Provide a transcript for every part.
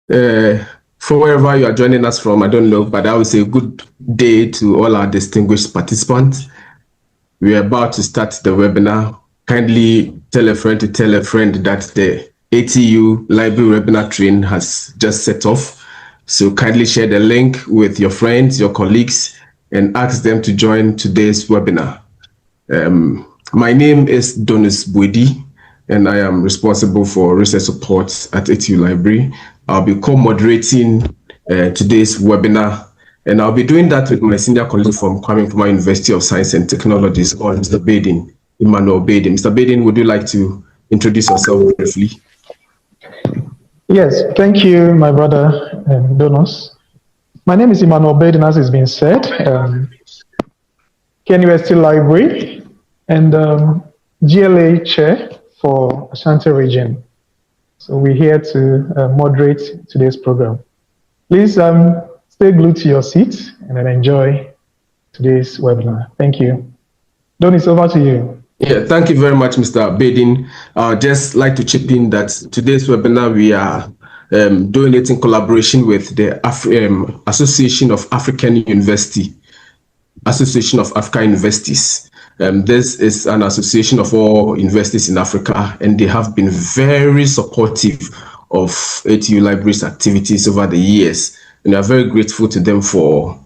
From wherever you are joining us from, I don't know, but I would say good day to all our distinguished participants. We are about to start the webinar. Kindly tell a friend to tell a friend that the ATU Library webinar train has just set off. So kindly share the link with your friends, your colleagues, and ask them to join today's webinar. My name is Donis Bwedi, and I am responsible for research support at ATU Library. I'll be co-moderating today's webinar, and I'll be doing that with my senior colleague from Kwame Nkrumah University of Science and Technologies, or Mr. Baden, Emmanuel Baden. Mr. Baden, would you like to introduce yourself briefly? Yes, thank you, my brother Donos. My name is Emmanuel Baden, as has been said, KNUST Library, and GLA Chair for Ashanti Region. So we're here to moderate today's program. Please stay glued to your seats and then enjoy today's webinar. Thank you. Donis, over to you. Yeah, thank you very much, Mr. Baden. I'd just like to chip in that today's webinar, we are doing it in collaboration with the Association of African Universities. This is an association of all universities in Africa, and they have been very supportive of ATU Library's activities over the years. And we are very grateful to them for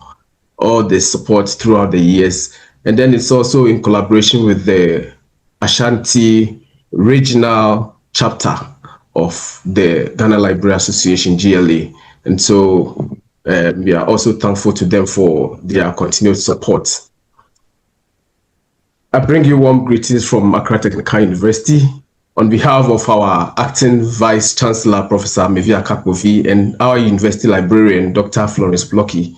all the support throughout the years. And then it's also in collaboration with the Ashanti Regional Chapter of the Ghana Library Association, GLA. And so we are also thankful to them for their continued support. I bring you warm greetings from Accra Technical University on behalf of our Acting Vice Chancellor, Professor Mevia Kakbovi, and our University Librarian, Dr. Florence Blocky.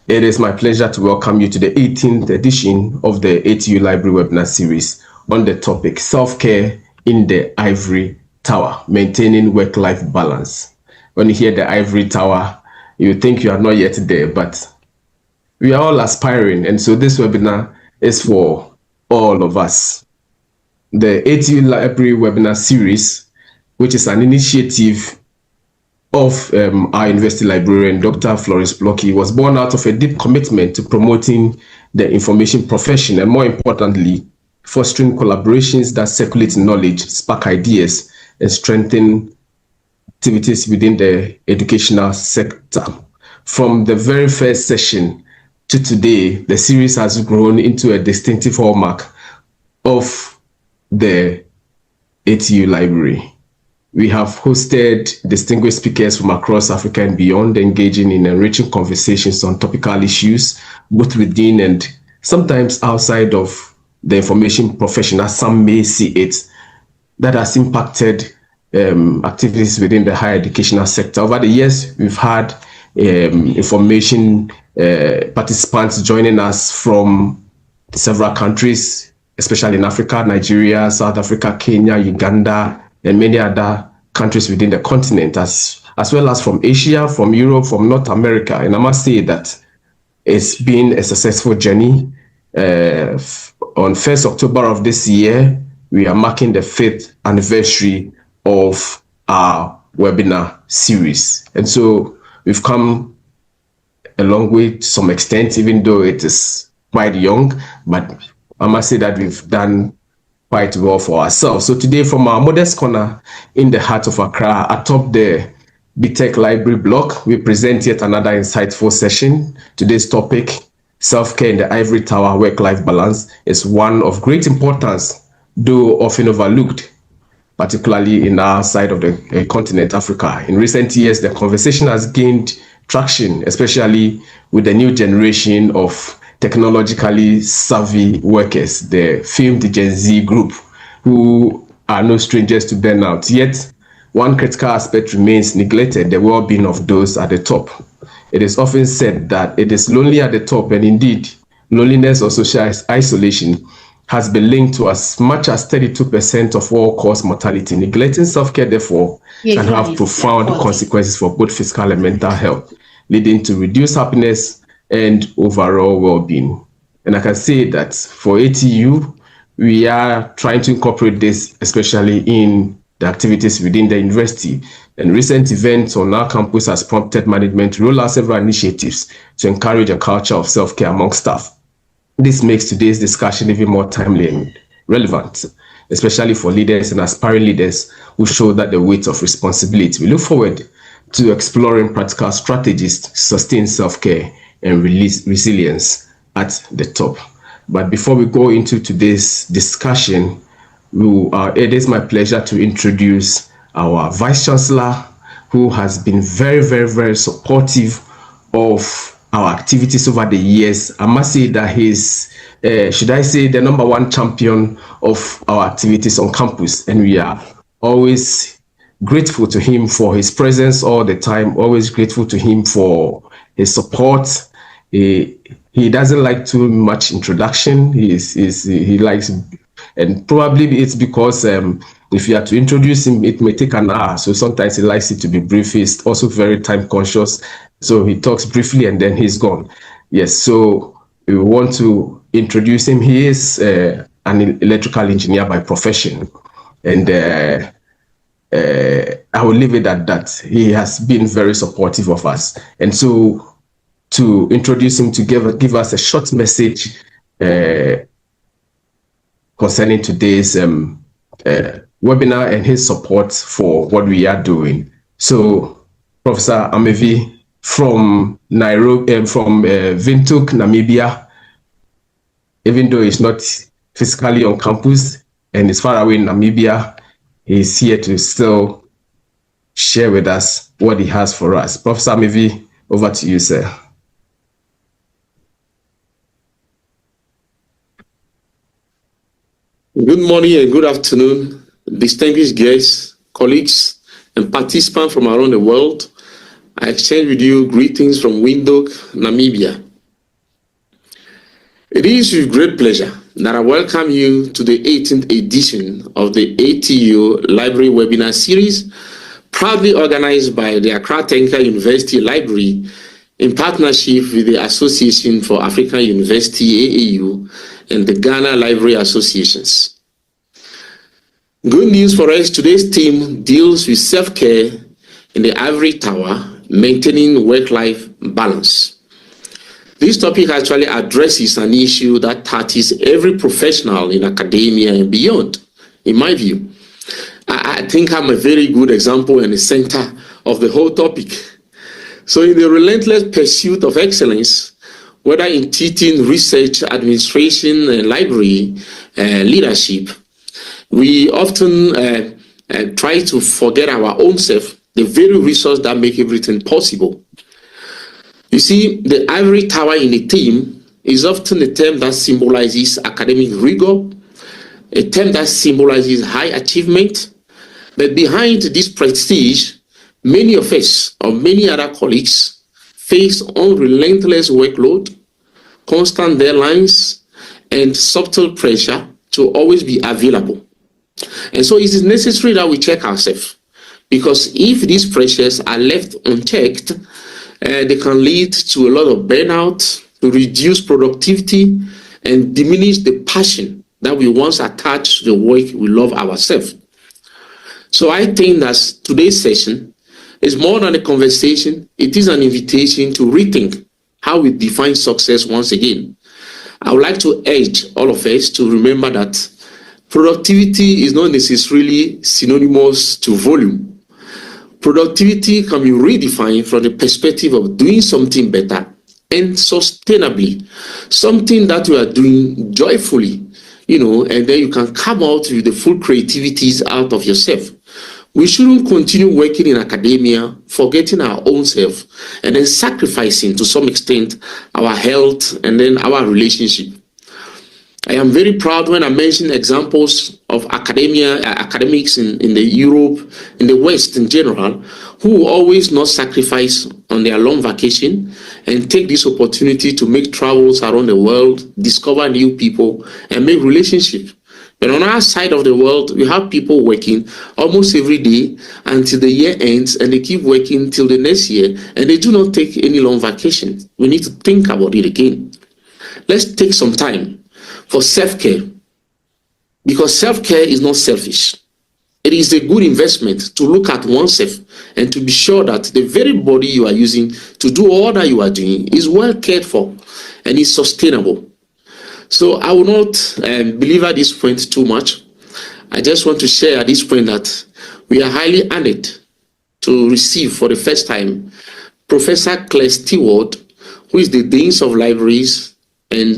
It is my pleasure to welcome you to the 18th edition of the ATU Library webinar series on the topic Self-Care in the Ivory Tower, Maintaining Work-Life Balance. When you hear the Ivory Tower, you think you are not yet there, but we are all aspiring, and so this webinar is for all of us. The ATU Library webinar series, which is an initiative of our university librarian, Dr. Florence Blocky, was born out of a deep commitment to promoting the information profession and, more importantly, fostering collaborations that circulate knowledge, spark ideas, and strengthen activities within the educational sector. From the very first session to today, the series has grown into a distinctive hallmark of the ATU Library. We have hosted distinguished speakers from across Africa and beyond, engaging in enriching conversations on topical issues, both within and sometimes outside of the information profession, as some may see it, that has impacted activities within the higher educational sector. Over the years, we've had information participants joining us from several countries, especially in Africa, Nigeria, South Africa, Kenya, Uganda, and many other countries within the continent, as well as from Asia, from Europe, from North America. And I must say that it's been a successful journey. On 1st October of this year, we are marking the 5th anniversary of our webinar series. And so we've come a long way to some extent, even though it is quite young, but I must say that we've done quite well for ourselves. So today, from our modest corner in the heart of Accra, atop the BTech Library block, we present yet another insightful session. Today's topic, Self-Care in the Ivory Tower, Work-Life Balance, is one of great importance, though often overlooked, particularly in our side of the continent, Africa. In recent years, the conversation has gained traction, especially with the new generation of technologically savvy workers, the famed Gen Z group, who are no strangers to burnout. Yet, one critical aspect remains neglected, the well-being of those at the top. It is often said that it is lonely at the top, and indeed, loneliness or social isolation has been linked to as much as 32% of all-cause mortality. Neglecting self-care, therefore, can have profound consequences for both physical and mental health, leading to reduced happiness and overall well-being. And I can say that for ATU, we are trying to incorporate this, especially in the activities within the university. And recent events on our campus has prompted management to roll out several initiatives to encourage a culture of self-care among staff. This makes today's discussion even more timely and relevant, especially for leaders and aspiring leaders who show that the weight of responsibility. We look forward to exploring practical strategies to sustain self-care and release resilience at the top. But before we go into today's discussion, it is my pleasure to introduce our Vice Chancellor, who has been very, very, very supportive of our activities over the years. I must say that he's, should I say, the #1 champion of our activities on campus, and we are always grateful to him for his presence all the time, always grateful to him for his support. He doesn't like too much introduction. He likes, and probably it's because if you have to introduce him, it may take an hour. So sometimes he likes it to be brief. He's also very time conscious. So he talks briefly and then he's gone. Yes, so we want to introduce him. He is an electrical engineer by profession. And I will leave it at that. He has been very supportive of us. And so to introduce him, to give us a short message concerning today's webinar and his support for what we are doing. So, Professor Amevi from Nairobi, from Windhoek, Namibia, even though he's not physically on campus and is far away in Namibia, he's here to still share with us what he has for us. Professor Amevi, over to you, sir. Good morning and good afternoon, distinguished guests, colleagues, and participants from around the world. I exchange with you greetings from Windhoek, Namibia. It is with great pleasure that I welcome you to the 18th edition of the ATU Library Webinar Series, proudly organized by the Accra Technical University Library in partnership with the Association for African University, AAU, and the Ghana Library Associations. Good news for us, today's theme deals with self-care in the Ivory Tower, maintaining work-life balance. This topic actually addresses an issue that touches every professional in academia and beyond, in my view. I think I'm a very good example and the center of the whole topic. So in the relentless pursuit of excellence, whether in teaching, research, administration, and library leadership, we often try to forget our own self, the very resource that make everything possible. You see, the Ivory Tower in a theme is often a term that symbolizes academic rigor, a term that symbolizes high achievement. But behind this prestige, many of us, or many other colleagues, face unrelentless workload, constant deadlines, and subtle pressure to always be available. And so it is necessary that we check ourselves, because if these pressures are left unchecked, they can lead to a lot of burnout, to reduce productivity, and diminish the passion that we once attached to the work we love ourselves. So I think that today's session is more than a conversation. It is an invitation to rethink how we define success once again. I would like to urge all of us to remember that productivity is not necessarily synonymous to volume. Productivity can be redefined from the perspective of doing something better and sustainably, something that you are doing joyfully, and then you can come out with the full creativities out of yourself. We shouldn't continue working in academia, forgetting our own self, and then sacrificing to some extent our health and then our relationship. I am very proud when I mention examples of academics in the Europe, in the West in general, who always not sacrifice on their long vacation and take this opportunity to make travels around the world, discover new people, and make relationships. But on our side of the world, we have people working almost every day until the year ends, and they keep working till the next year, and they do not take any long vacation. We need to think about it again. Let's take some time for self-care, because self-care is not selfish. it is a good investment to look at oneself and to be sure that the very body you are using to do all that you are doing is well cared for and is sustainable. So I will not belabor this point too much. I just want to share at this point that we are highly honored to receive for the first time Professor Claire Stewart, who is the Dean of Libraries and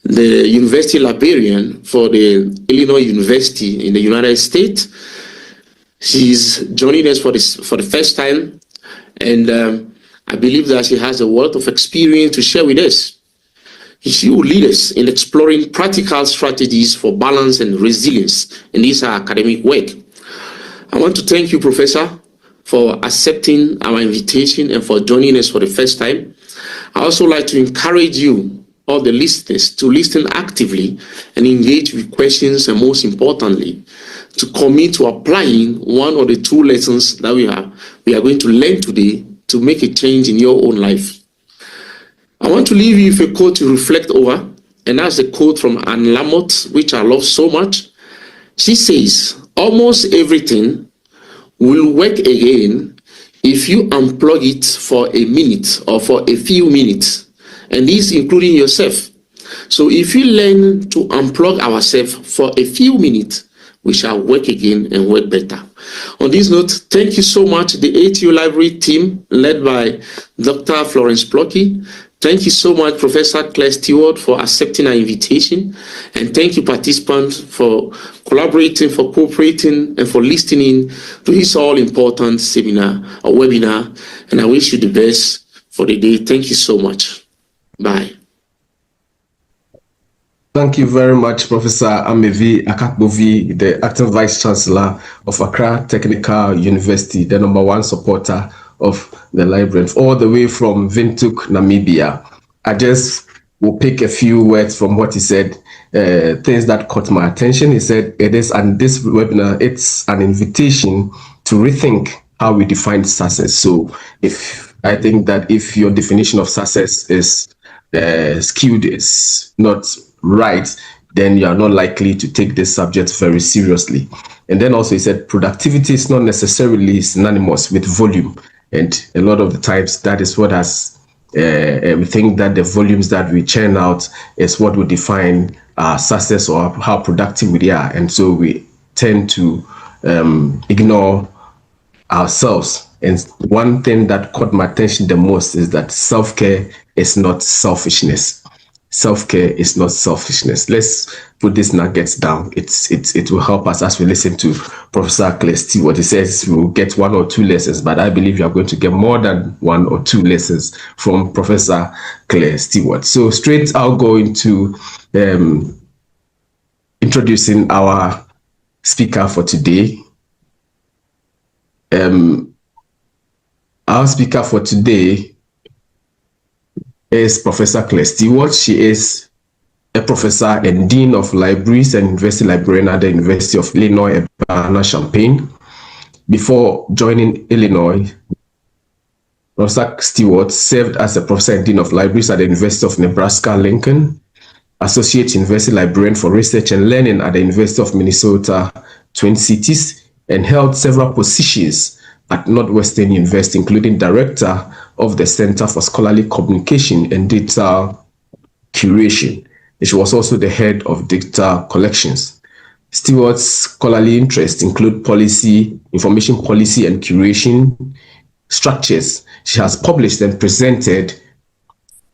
the University Librarian for the Illinois University in the United States. She's joining us for the first time, and I believe that she has a wealth of experience to share with us. She will lead us in exploring practical strategies for balance and resilience in this academic work. I want to thank you, Professor, for accepting our invitation and for joining us for the first time. I also like to encourage you, all the listeners, to listen actively and engage with questions, and most importantly, to commit to applying one or the two lessons that we are going to learn today to make a change in your own life. I want to leave you with a quote to reflect over, and that's a quote from Anne Lamott, which I love so much. She says, "Almost everything will work again if you unplug it for a minute or for a few minutes, and this including yourself. So if you learn to unplug ourselves for a few minutes, we shall work again and work better." On this note, thank you so much, the ATU Library team led by Dr. Florence Blocky. Thank you so much, Professor Claire Stewart, for accepting our invitation. And thank you, participants, for collaborating, for cooperating, and for listening to this all-important seminar or webinar. And I wish you the best for the day. Thank you so much. Bye. Thank you very much, Professor Amevi Akakbovi, the Acting Vice Chancellor of Accra Technical University, the #1 supporter of the librarians, all the way from Windhoek, Namibia. I just will pick a few words from what he said, things that caught my attention. He said, this webinar, it's an invitation to rethink how we define success. So I think that if your definition of success is skewed, is not right, then you are not likely to take this subject very seriously. And then also he said, productivity is not necessarily synonymous with volume. And a lot of the times that is what has, we think that the volumes that we churn out is what will define our success or how productive we are. And so we tend to ignore ourselves. And one thing that caught my attention the most is that self-care is not selfishness. Self-care is not selfishness. Let's put these nuggets down. It will help us as we listen to Professor Claire Stewart. He says we'll get 1 or 2 lessons, but I believe you are going to get more than 1 or 2 lessons from Professor Claire Stewart. So straight, I'll go into introducing our speaker for today. Our speaker for today is Professor Claire Stewart. She is a professor and Dean of Libraries and University Librarian at the University of Illinois, Urbana-Champaign. Before joining Illinois, Professor Stewart served as a professor and Dean of Libraries at the University of Nebraska-Lincoln, Associate University Librarian for Research and Learning at the University of Minnesota, Twin Cities, and held several positions at Northwestern University, including Director of the Center for Scholarly Communication and Data Curation. She was also the head of data collections. Stewart's scholarly interests include policy, information policy, and curation structures. She has published and presented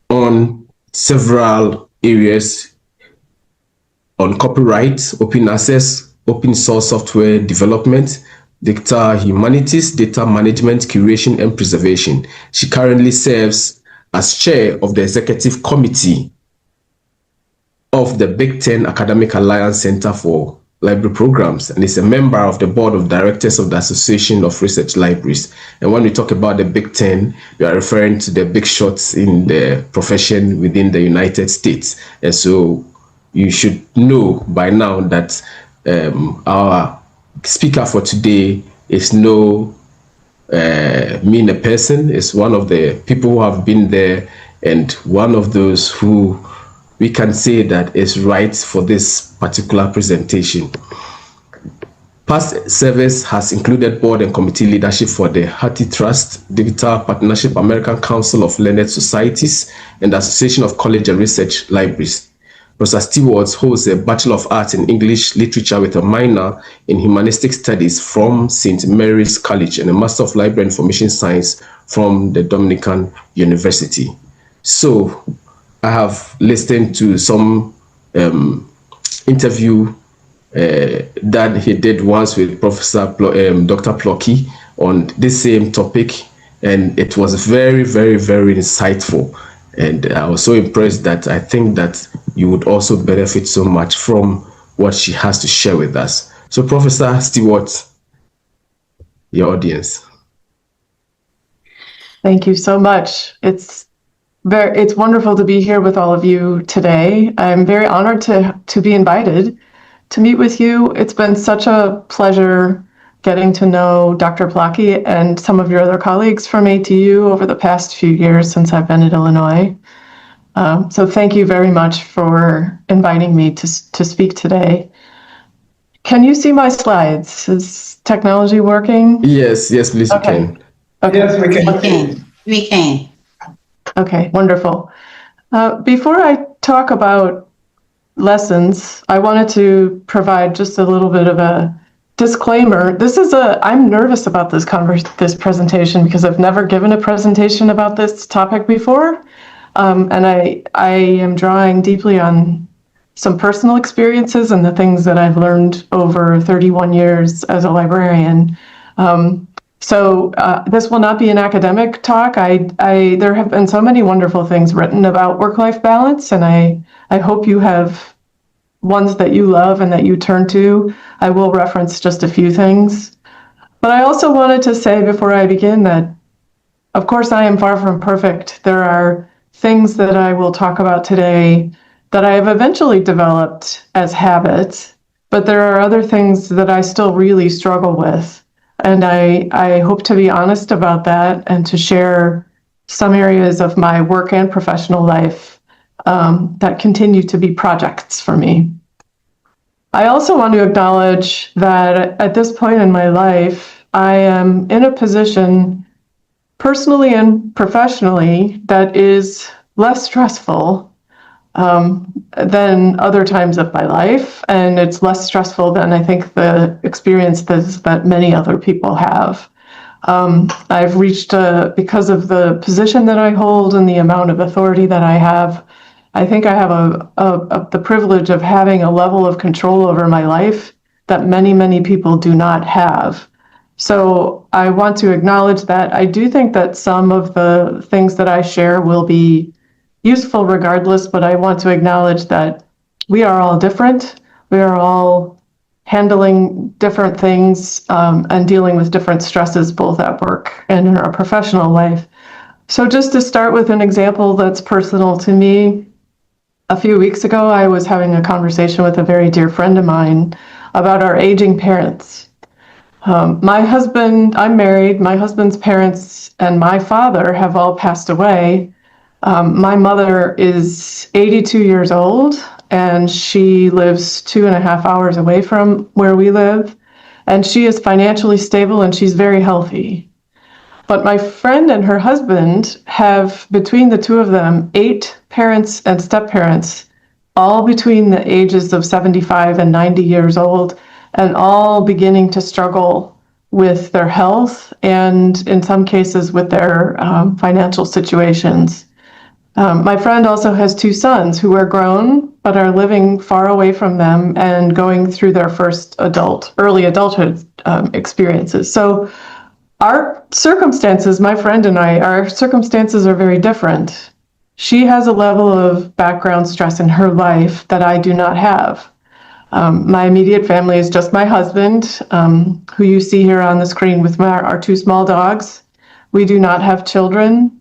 on several areas on copyright, open access, open source software development, data humanities, data management, curation, and preservation. She currently serves as chair of the executive committee of the Big Ten Academic Alliance Center for Library Programs and is a member of the board of directors of the Association of Research Libraries. And when we talk about the Big Ten, we are referring to the big shots in the profession within the United States. And so you should know by now that our speaker for today is no mean a person, is one of the people who have been there and one of those who we can say that is right for this particular presentation. Past service has included board and committee leadership for the Hattie Trust, Digital Partnership, American Council of Learned Societies, and the Association of College and Research Libraries. Professor Stewart holds a Bachelor of Arts in English Literature with a minor in Humanistic Studies from St. Mary's College and a Master of Library Information Science from the Dominican University. So I have listened to some interview that he did once with Professor Dr. Plocky on this same topic, and it was very, very, very insightful. And I was so impressed that I think that you would also benefit so much from what she has to share with us. So, Professor Stewart, your audience. Thank you so much. It's wonderful to be here with all of you today. I'm very honored to be invited to meet with you. It's been such a pleasure getting to know Dr. Plocky and some of your other colleagues from ATU over the past few years since I've been at Illinois. So thank you very much for inviting me to speak today. Can you see my slides? Is technology working? Yes, please, okay. You can. Okay. Yes, we can. We can. Okay, wonderful. Before I talk about lessons, I wanted to provide just a little bit of a disclaimer. I'm nervous about this presentation because I've never given a presentation about this topic before. And I am drawing deeply on some personal experiences and the things that I've learned over 31 years as a librarian. So this will not be an academic talk. There have been so many wonderful things written about work-life balance, and I hope you have ones that you love and that you turn to. I will reference just a few things. But I also wanted to say before I begin that, of course, I am far from perfect. There are things that I will talk about today that I have eventually developed as habits, but there are other things that I still really struggle with. And I hope to be honest about that and to share some areas of my work and professional life that continue to be projects for me. I also want to acknowledge that at this point in my life, I am in a position personally and professionally that is less stressful than other times of my life. And it's less stressful than I think the experiences that many other people have. I've reached, because of the position that I hold and the amount of authority that I have, I think I have the privilege of having a level of control over my life that many, many people do not have. So I want to acknowledge that. I do think that some of the things that I share will be useful regardless, but I want to acknowledge that we are all different. We are all handling different things and dealing with different stresses, both at work and in our professional life. So just to start with an example that's personal to me, a few weeks ago, I was having a conversation with a very dear friend of mine about our aging parents. I'm married, my husband's parents and my father have all passed away. My mother is 82 years old and she lives 2.5 hours away from where we live. And she is financially stable and she's very healthy. But my friend and her husband have, between the two of them, 8 parents and step-parents, all between the ages of 75 and 90 years old, and all beginning to struggle with their health and, in some cases, with their financial situations. My friend also has 2 sons who are grown, but are living far away from them and going through their first early adulthood experiences. So our circumstances, my friend and I, our circumstances are very different. She has a level of background stress in her life that I do not have. My immediate family is just my husband, who you see here on the screen with our 2 small dogs. We do not have children.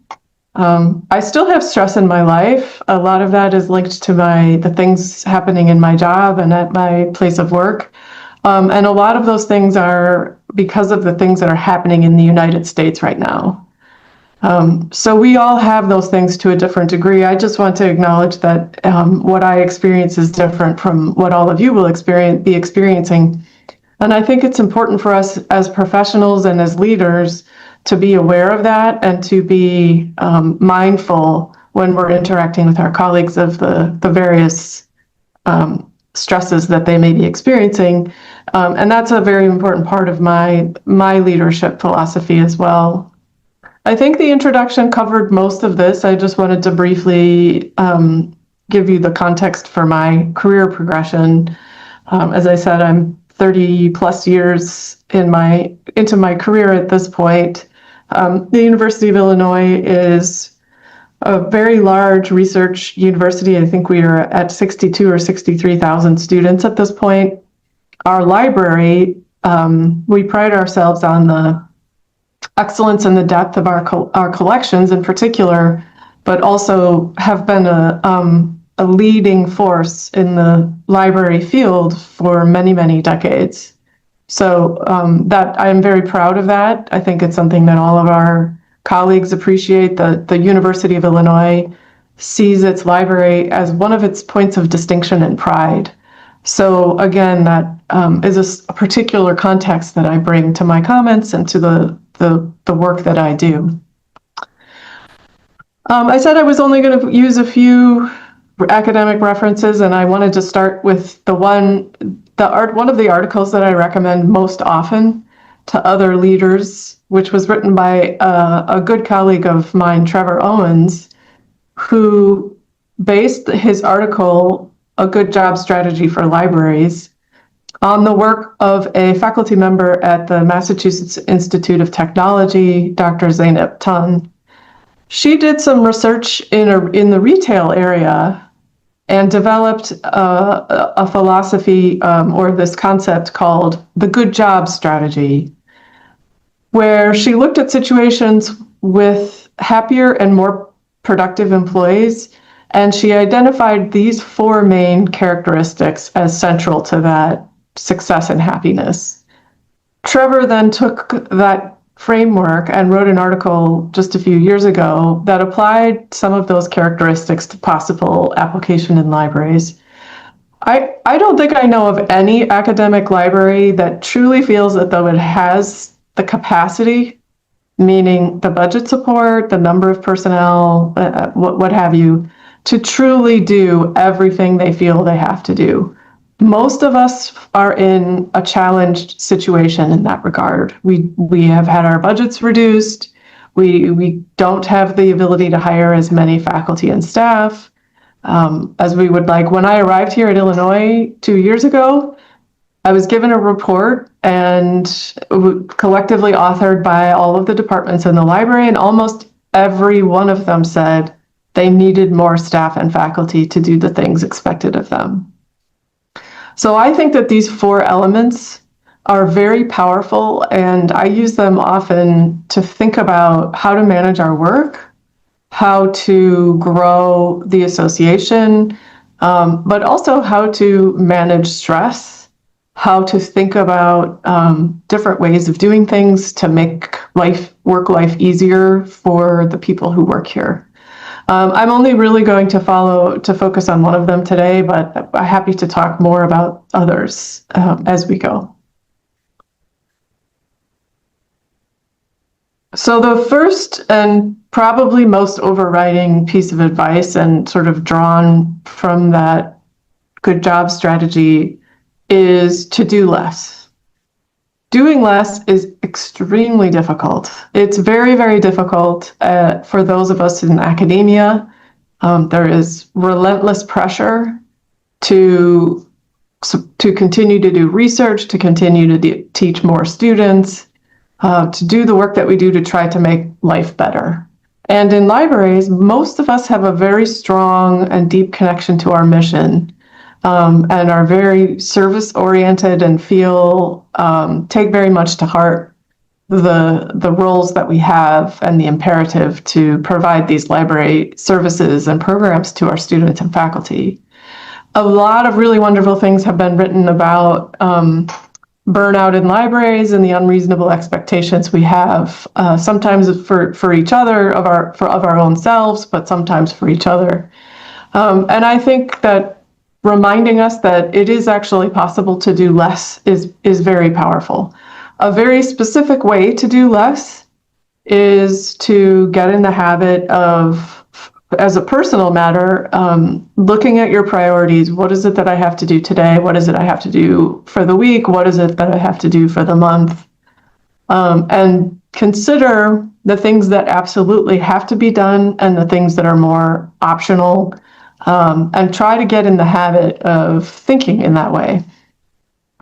I still have stress in my life. A lot of that is linked to the things happening in my job and at my place of work. And a lot of those things are because of the things that are happening in the United States right now. So we all have those things to a different degree. I just want to acknowledge that what I experience is different from what all of you will be experiencing. And I think it's important for us as professionals and as leaders to be aware of that and to be mindful when we're interacting with our colleagues of the various stresses that they may be experiencing. And that's a very important part of my leadership philosophy as well. I think the introduction covered most of this. I just wanted to briefly give you the context for my career progression. As I said, I'm 30 plus years into my career at this point. The University of Illinois is a very large research university. I think we are at 62 or 63,000 students at this point. Our library, we pride ourselves on the excellence and the depth of our collections in particular, but also have been a leading force in the library field for many, many decades. So that I'm very proud of that. I think it's something that all of our colleagues appreciate. The University of Illinois sees its library as one of its points of distinction and pride. So again, that is a particular context that I bring to my comments and to the work that I do. I said I was only going to use a few academic references, and I wanted to start with one of the articles that I recommend most often to other leaders, which was written by a good colleague of mine, Trevor Owens, who based his article, A Good Job Strategy for Libraries, on the work of a faculty member at the Massachusetts Institute of Technology, Dr. Zeynep Tun. She did some research in the retail area and developed a philosophy or this concept called the good job strategy, where she looked at situations with happier and more productive employees, and she identified these 4 main characteristics as central to that success and happiness. Trevor then took that framework and wrote an article just a few years ago that applied some of those characteristics to possible application in libraries. I don't think I know of any academic library that truly feels that though it has the capacity, meaning the budget support, the number of personnel, what have you, to truly do everything they feel they have to do. Most of us are in a challenged situation in that regard. We have had our budgets reduced. We don't have the ability to hire as many faculty and staff as we would like. When I arrived here at Illinois 2 years ago, I was given a report and collectively authored by all of the departments in the library, and almost every one of them said they needed more staff and faculty to do the things expected of them. So I think that these 4 elements are very powerful, and I use them often to think about how to manage our work, how to grow the association, but also how to manage stress, how to think about different ways of doing things to make work life easier for the people who work here. I'm only really going to focus on one of them today, but I'm happy to talk more about others as we go. So the first and probably most overriding piece of advice, and sort of drawn from that good job strategy, is to do less. Doing less is extremely difficult. It's very, very difficult for those of us in academia. There is relentless pressure to continue to do research, to continue to teach more students, to do the work that we do to try to make life better. And in libraries, most of us have a very strong and deep connection to our mission. And are very service-oriented and take very much to heart the roles that we have and the imperative to provide these library services and programs to our students and faculty. A lot of really wonderful things have been written about burnout in libraries and the unreasonable expectations we have, sometimes for each other, of our own selves, but sometimes for each other. And I think that reminding us that it is actually possible to do less is very powerful. A very specific way to do less is to get in the habit of, as a personal matter, looking at your priorities. What is it that I have to do today? What is it I have to do for the week? What is it that I have to do for the month? And consider the things that absolutely have to be done and the things that are more optional, and try to get in the habit of thinking in that way.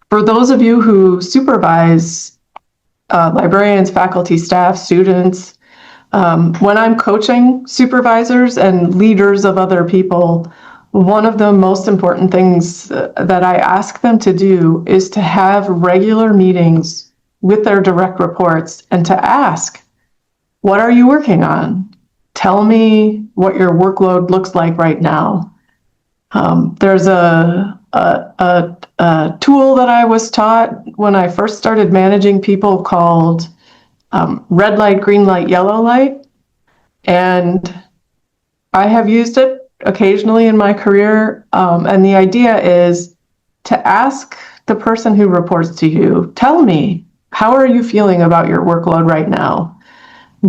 For those of you who supervise librarians, faculty, staff, students, when I'm coaching supervisors and leaders of other people, one of the most important things that I ask them to do is to have regular meetings with their direct reports and to ask, what are you working on? Tell me what your workload looks like right now. There's a tool that I was taught when I first started managing people called red light, green light, yellow light. And I have used it occasionally in my career. And the idea is to ask the person who reports to you, tell me, how are you feeling about your workload right now?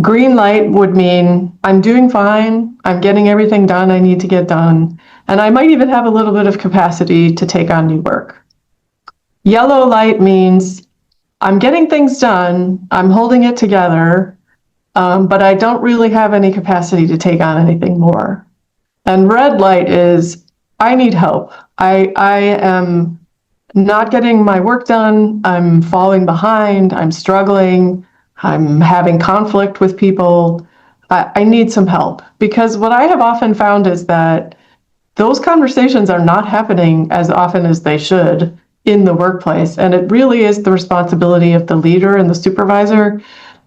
Green light would mean I'm doing fine, I'm getting everything done I need to get done, and I might even have a little bit of capacity to take on new work. Yellow light means I'm getting things done, I'm holding it together, but I don't really have any capacity to take on anything more. And red light is I need help. I am not getting my work done, I'm falling behind, I'm struggling, I'm having conflict with people, I need some help. Because what I have often found is that those conversations are not happening as often as they should in the workplace. And it really is the responsibility of the leader and the supervisor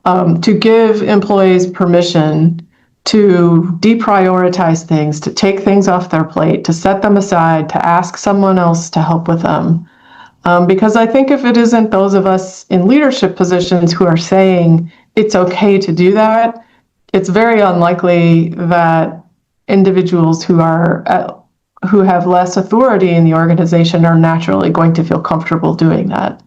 to give employees permission to deprioritize things, to take things off their plate, to set them aside, to ask someone else to help with them. Because I think if it isn't those of us in leadership positions who are saying it's okay to do that, it's very unlikely that individuals who have less authority in the organization are naturally going to feel comfortable doing that.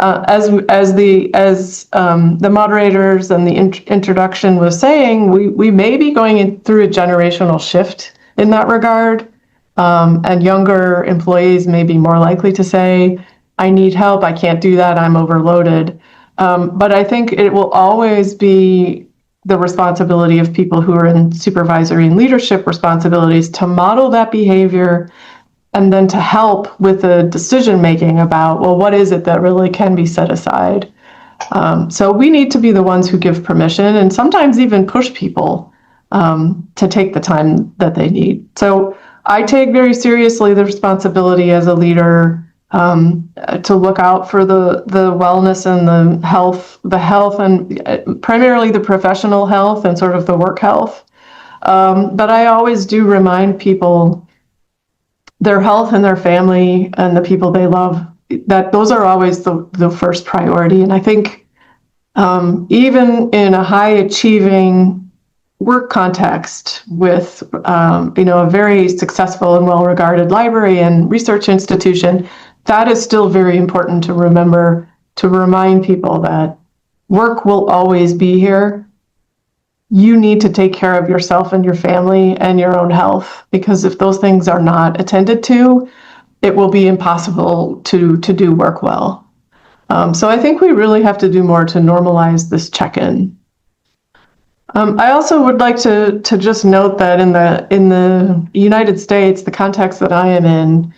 As the moderators and the introduction was saying, we may be going through a generational shift in that regard, and younger employees may be more likely to say, I need help, I can't do that, I'm overloaded. But I think it will always be the responsibility of people who are in supervisory and leadership responsibilities to model that behavior and then to help with the decision making about, well, what is it that really can be set aside? So we need to be the ones who give permission and sometimes even push people to take the time that they need. So I take very seriously the responsibility as a leader to look out for the wellness and the health and primarily the professional health and sort of the work health. But I always do remind people their health and their family and the people they love, that those are always the first priority. And I think even in a high achieving work context with a very successful and well-regarded library and research institution, that is still very important to remember, to remind people that work will always be here. You need to take care of yourself and your family and your own health, because if those things are not attended to, it will be impossible to do work well. So I think we really have to do more to normalize this check-in. I also would like to just note that in the United States, the context that I am in,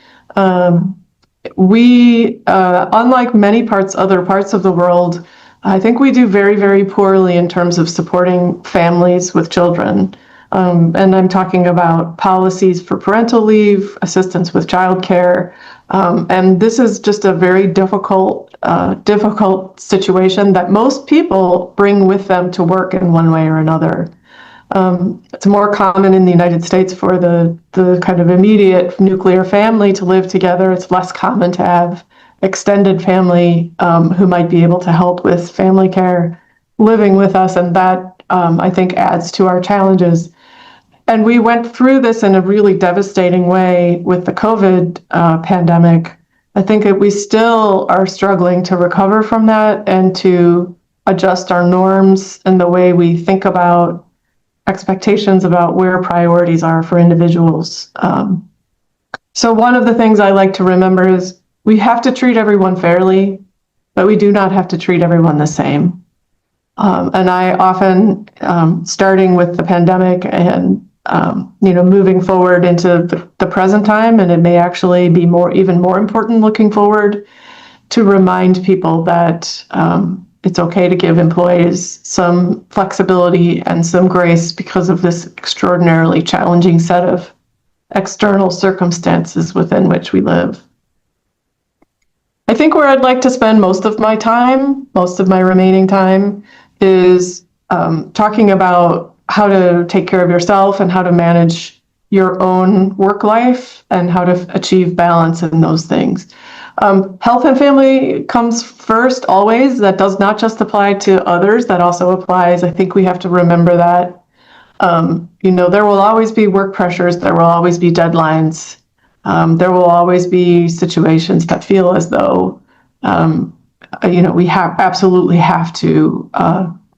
we, unlike many other parts of the world, I think we do very, very poorly in terms of supporting families with children. And I'm talking about policies for parental leave, assistance with childcare. And this is just a very difficult situation that most people bring with them to work in one way or another. It's more common in the United States for the kind of immediate nuclear family to live together. It's less common to have extended family who might be able to help with family care living with us, and that I think adds to our challenges. And we went through this in a really devastating way with the COVID pandemic. I think that we still are struggling to recover from that and to adjust our norms and the way we think about expectations about where priorities are for individuals. So one of the things I like to remember is we have to treat everyone fairly, but we do not have to treat everyone the same. And I often, starting with the pandemic and moving forward into the present time, and it may actually be even more important looking forward, to remind people that it's okay to give employees some flexibility and some grace because of this extraordinarily challenging set of external circumstances within which we live. I think where I'd like to spend most of my remaining time, is talking about how to take care of yourself and how to manage your own work life and how to achieve balance in those things. Health and family comes first always. That does not just apply to others, that also applies. I think we have to remember that. There will always be work pressures, there will always be deadlines, there will always be situations that feel as though we absolutely have to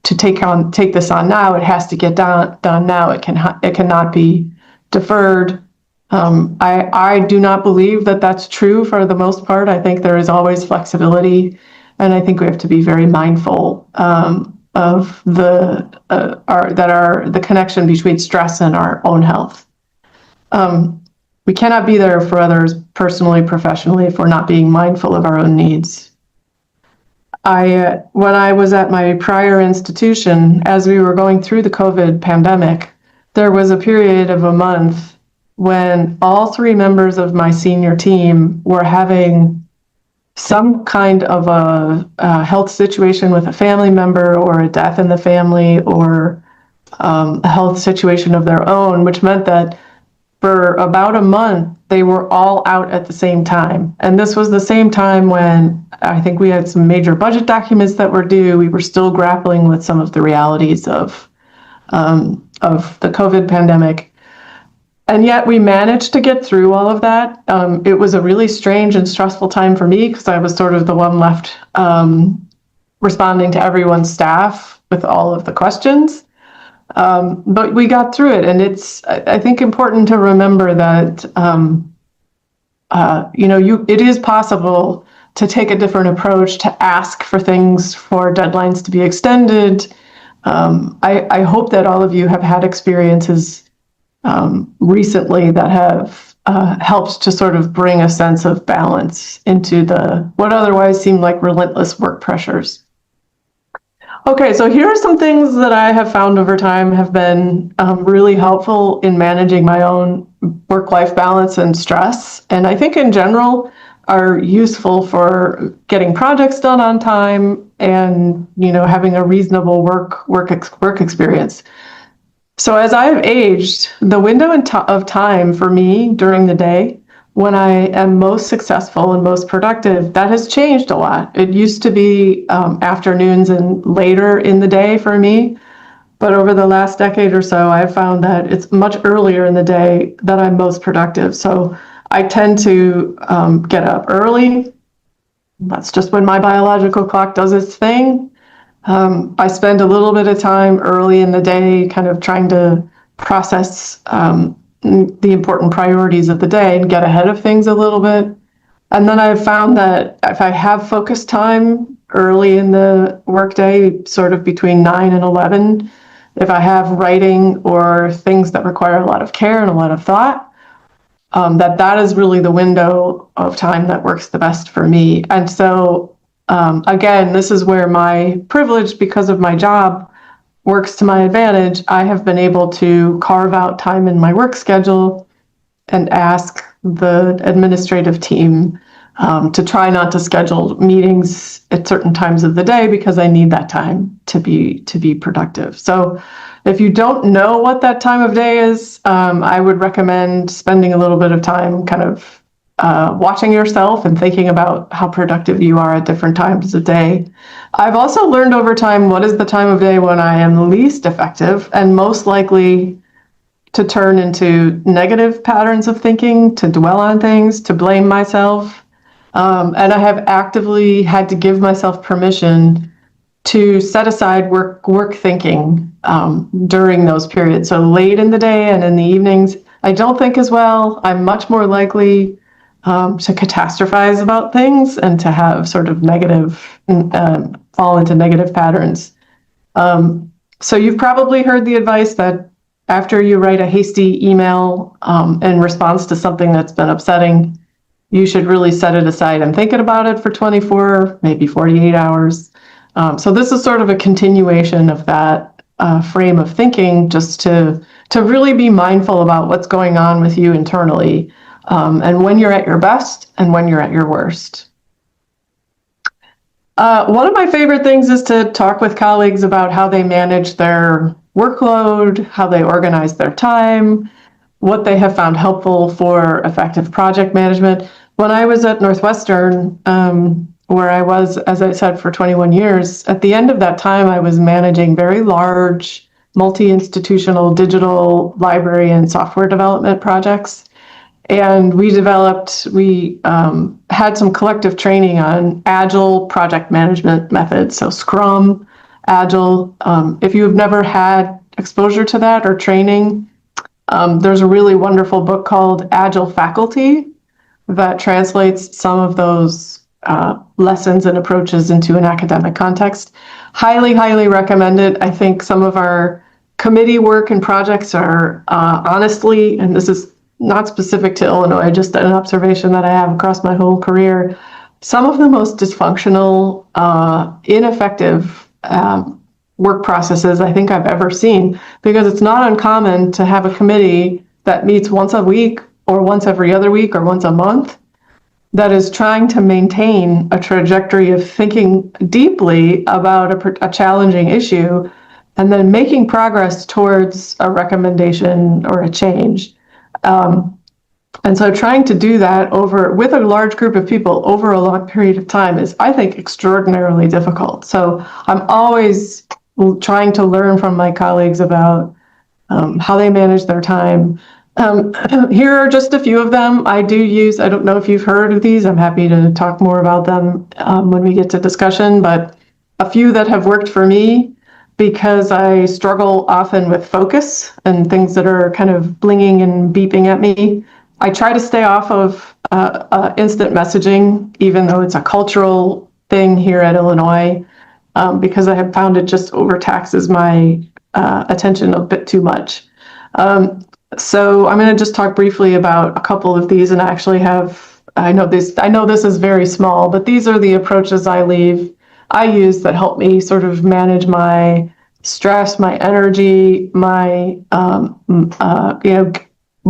take this on now. It has to get done now. It cannot be deferred. I do not believe that that's true for the most part. I think there is always flexibility, and I think we have to be very mindful of the connection between stress and our own health. We cannot be there for others personally, professionally, if we're not being mindful of our own needs. When I was at my prior institution, as we were going through the COVID pandemic, there was a period of a month when all three members of my senior team were having some kind of a health situation with a family member, or a death in the family, or a health situation of their own, which meant that for about a month, they were all out at the same time. And this was the same time when I think we had some major budget documents that were due. We were still grappling with some of the realities of the COVID pandemic. And yet we managed to get through all of that. It was a really strange and stressful time for me because I was sort of the one left responding to everyone's staff with all of the questions. But we got through it, and it's, I think, important to remember that it is possible to take a different approach, to ask for things, for deadlines to be extended. I hope that all of you have had experiences recently that have helped to sort of bring a sense of balance into what otherwise seem like relentless work pressures. Okay, so here are some things that I have found over time have been really helpful in managing my own work-life balance and stress, and I think in general are useful for getting projects done on time and having a reasonable work experience. So as I've aged, the window of time for me during the day when I am most successful and most productive, that has changed a lot. It used to be afternoons and later in the day for me, but over the last decade or so, I've found that it's much earlier in the day that I'm most productive. So I tend to get up early. That's just when my biological clock does its thing. I spend a little bit of time early in the day kind of trying to process the important priorities of the day and get ahead of things a little bit. And then I've found that if I have focused time early in the workday, sort of between 9 and 11, if I have writing or things that require a lot of care and a lot of thought, that is really the window of time that works the best for me. And so, again, this is where my privilege, because of my job, works to my advantage. I have been able to carve out time in my work schedule and ask the administrative team to try not to schedule meetings at certain times of the day because I need that time to be productive. So if you don't know what that time of day is, I would recommend spending a little bit of time kind of watching yourself and thinking about how productive you are at different times of day. I've also learned over time what is the time of day when I am least effective, and most likely to turn into negative patterns of thinking, to dwell on things, to blame myself. And I have actively had to give myself permission to set aside work thinking during those periods. So late in the day and in the evenings, I don't think as well. I'm much more likely to catastrophize about things and to have sort of negative, fall into negative patterns. So you've probably heard the advice that after you write a hasty email in response to something that's been upsetting, you should really set it aside and think about it for 24, maybe 48 hours. So this is sort of a continuation of that frame of thinking, just to really be mindful about what's going on with you internally, and when you're at your best and when you're at your worst. One of my favorite things is to talk with colleagues about how they manage their workload, how they organize their time, what they have found helpful for effective project management. When I was at Northwestern, where I was, as I said, for 21 years, at the end of that time, I was managing very large multi-institutional digital library and software development projects. And we had some collective training on agile project management methods. So Scrum, Agile. If you have never had exposure to that or training, there's a really wonderful book called Agile Faculty that translates some of those lessons and approaches into an academic context. Highly, highly recommended. I think some of our committee work and projects are honestly, and this is not specific to Illinois, just an observation that I have across my whole career, some of the most dysfunctional, ineffective work processes I think I've ever seen, because it's not uncommon to have a committee that meets once a week or once every other week or once a month that is trying to maintain a trajectory of thinking deeply about a challenging issue and then making progress towards a recommendation or a change. And so trying to do that with a large group of people over a long period of time is, I think, extraordinarily difficult. So I'm always trying to learn from my colleagues about how they manage their time. Here are just a few of them I do use. I don't know if you've heard of these. I'm happy to talk more about them when we get to discussion, but a few that have worked for me, because I struggle often with focus and things that are kind of blinging and beeping at me. I try to stay off of instant messaging, even though it's a cultural thing here at Illinois, because I have found it just overtaxes my attention a bit too much. So I'm going to just talk briefly about a couple of these, and I actually I know this is very small, but these are the approaches I use that help me sort of manage my stress, my energy,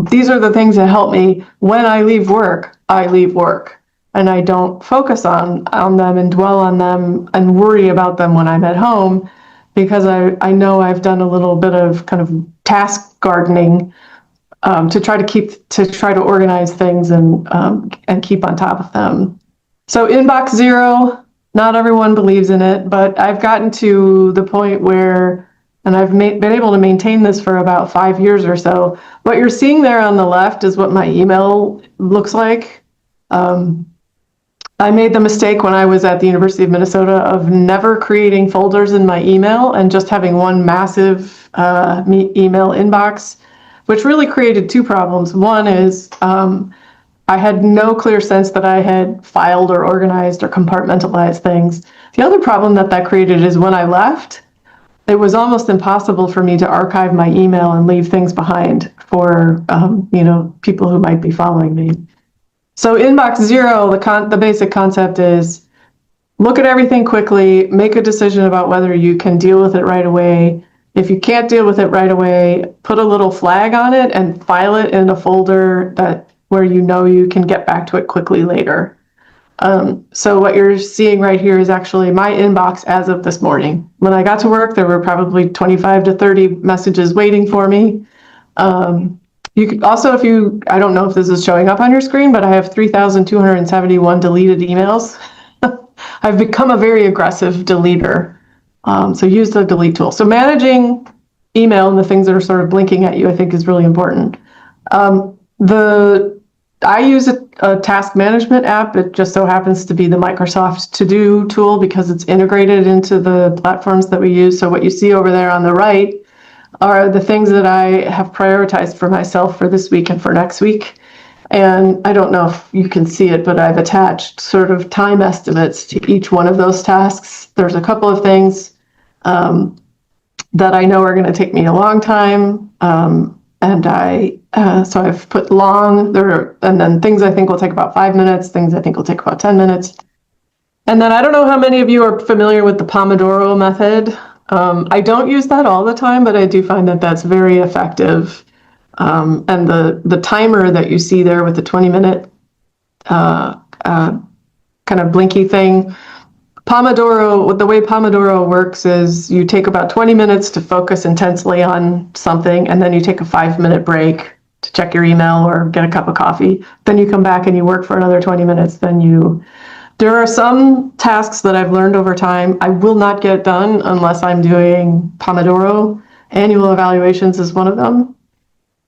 these are the things that help me when I leave work, and I don't focus on them and dwell on them and worry about them when I'm at home, because I know I've done a little bit of kind of task gardening to try to organize things and keep on top of them. So inbox zero, not everyone believes in it, but I've gotten to the point where, and I've been able to maintain this for about 5 years or so. What you're seeing there on the left is what my email looks like. I made the mistake when I was at the University of Minnesota of never creating folders in my email and just having one massive email inbox, which really created two problems. One is I had no clear sense that I had filed or organized or compartmentalized things. The other problem that created is when I left, it was almost impossible for me to archive my email and leave things behind for people who might be following me. So inbox zero, the basic concept is look at everything quickly, make a decision about whether you can deal with it right away. If you can't deal with it right away, put a little flag on it and file it in a folder where you can get back to it quickly later. So what you're seeing right here is actually my inbox as of this morning. When I got to work, there were probably 25 to 30 messages waiting for me. You could also, I don't know if this is showing up on your screen, but I have 3,271 deleted emails. I've become a very aggressive deleter. So use the delete tool. So managing email and the things that are sort of blinking at you, I think is really important. I use a task management app. It just so happens to be the Microsoft To-Do tool because it's integrated into the platforms that we use. So what you see over there on the right are the things that I have prioritized for myself for this week and for next week. And I don't know if you can see it, but I've attached sort of time estimates to each one of those tasks. There's a couple of things that I know are going to take me a long time. So I've put long there, and then things I think will take about 5 minutes, things I think will take about 10 minutes. And then I don't know how many of you are familiar with the Pomodoro method. I don't use that all the time, but I do find that that's very effective. And the timer that you see there with the 20-minute kind of blinky thing, Pomodoro, the way Pomodoro works is you take about 20 minutes to focus intensely on something, and then you take a 5-minute break to check your email or get a cup of coffee. Then you come back and you work for another 20 minutes. There are some tasks that I've learned over time I will not get done unless I'm doing Pomodoro. Annual evaluations is one of them.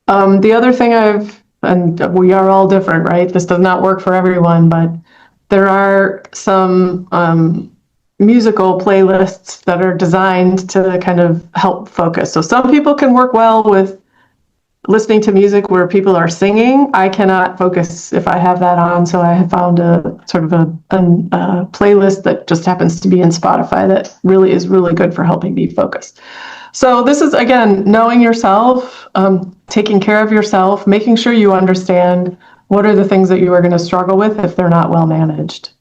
The other thing and we are all different, right? This does not work for everyone, but there are some musical playlists that are designed to kind of help focus. So some people can work well with listening to music where people are singing. I cannot focus if I have that on, so I have found a sort of a playlist that just happens to be in Spotify that really is really good for helping me focus. So this is, again, knowing yourself, taking care of yourself, making sure you understand what are the things that you are going to struggle with if they're not well managed.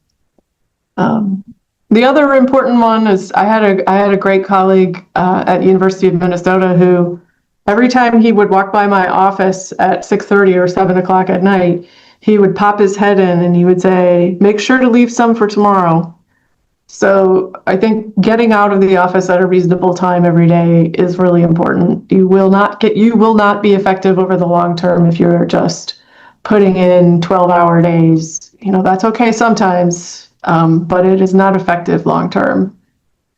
The other important one is I had a great colleague at University of Minnesota who every time he would walk by my office at 6:30 or 7 o'clock at night, he would pop his head in and he would say, "Make sure to leave some for tomorrow." So I think getting out of the office at a reasonable time every day is really important. You will not be effective over the long term if you're just putting in 12-hour days. That's okay sometimes, but it is not effective long term.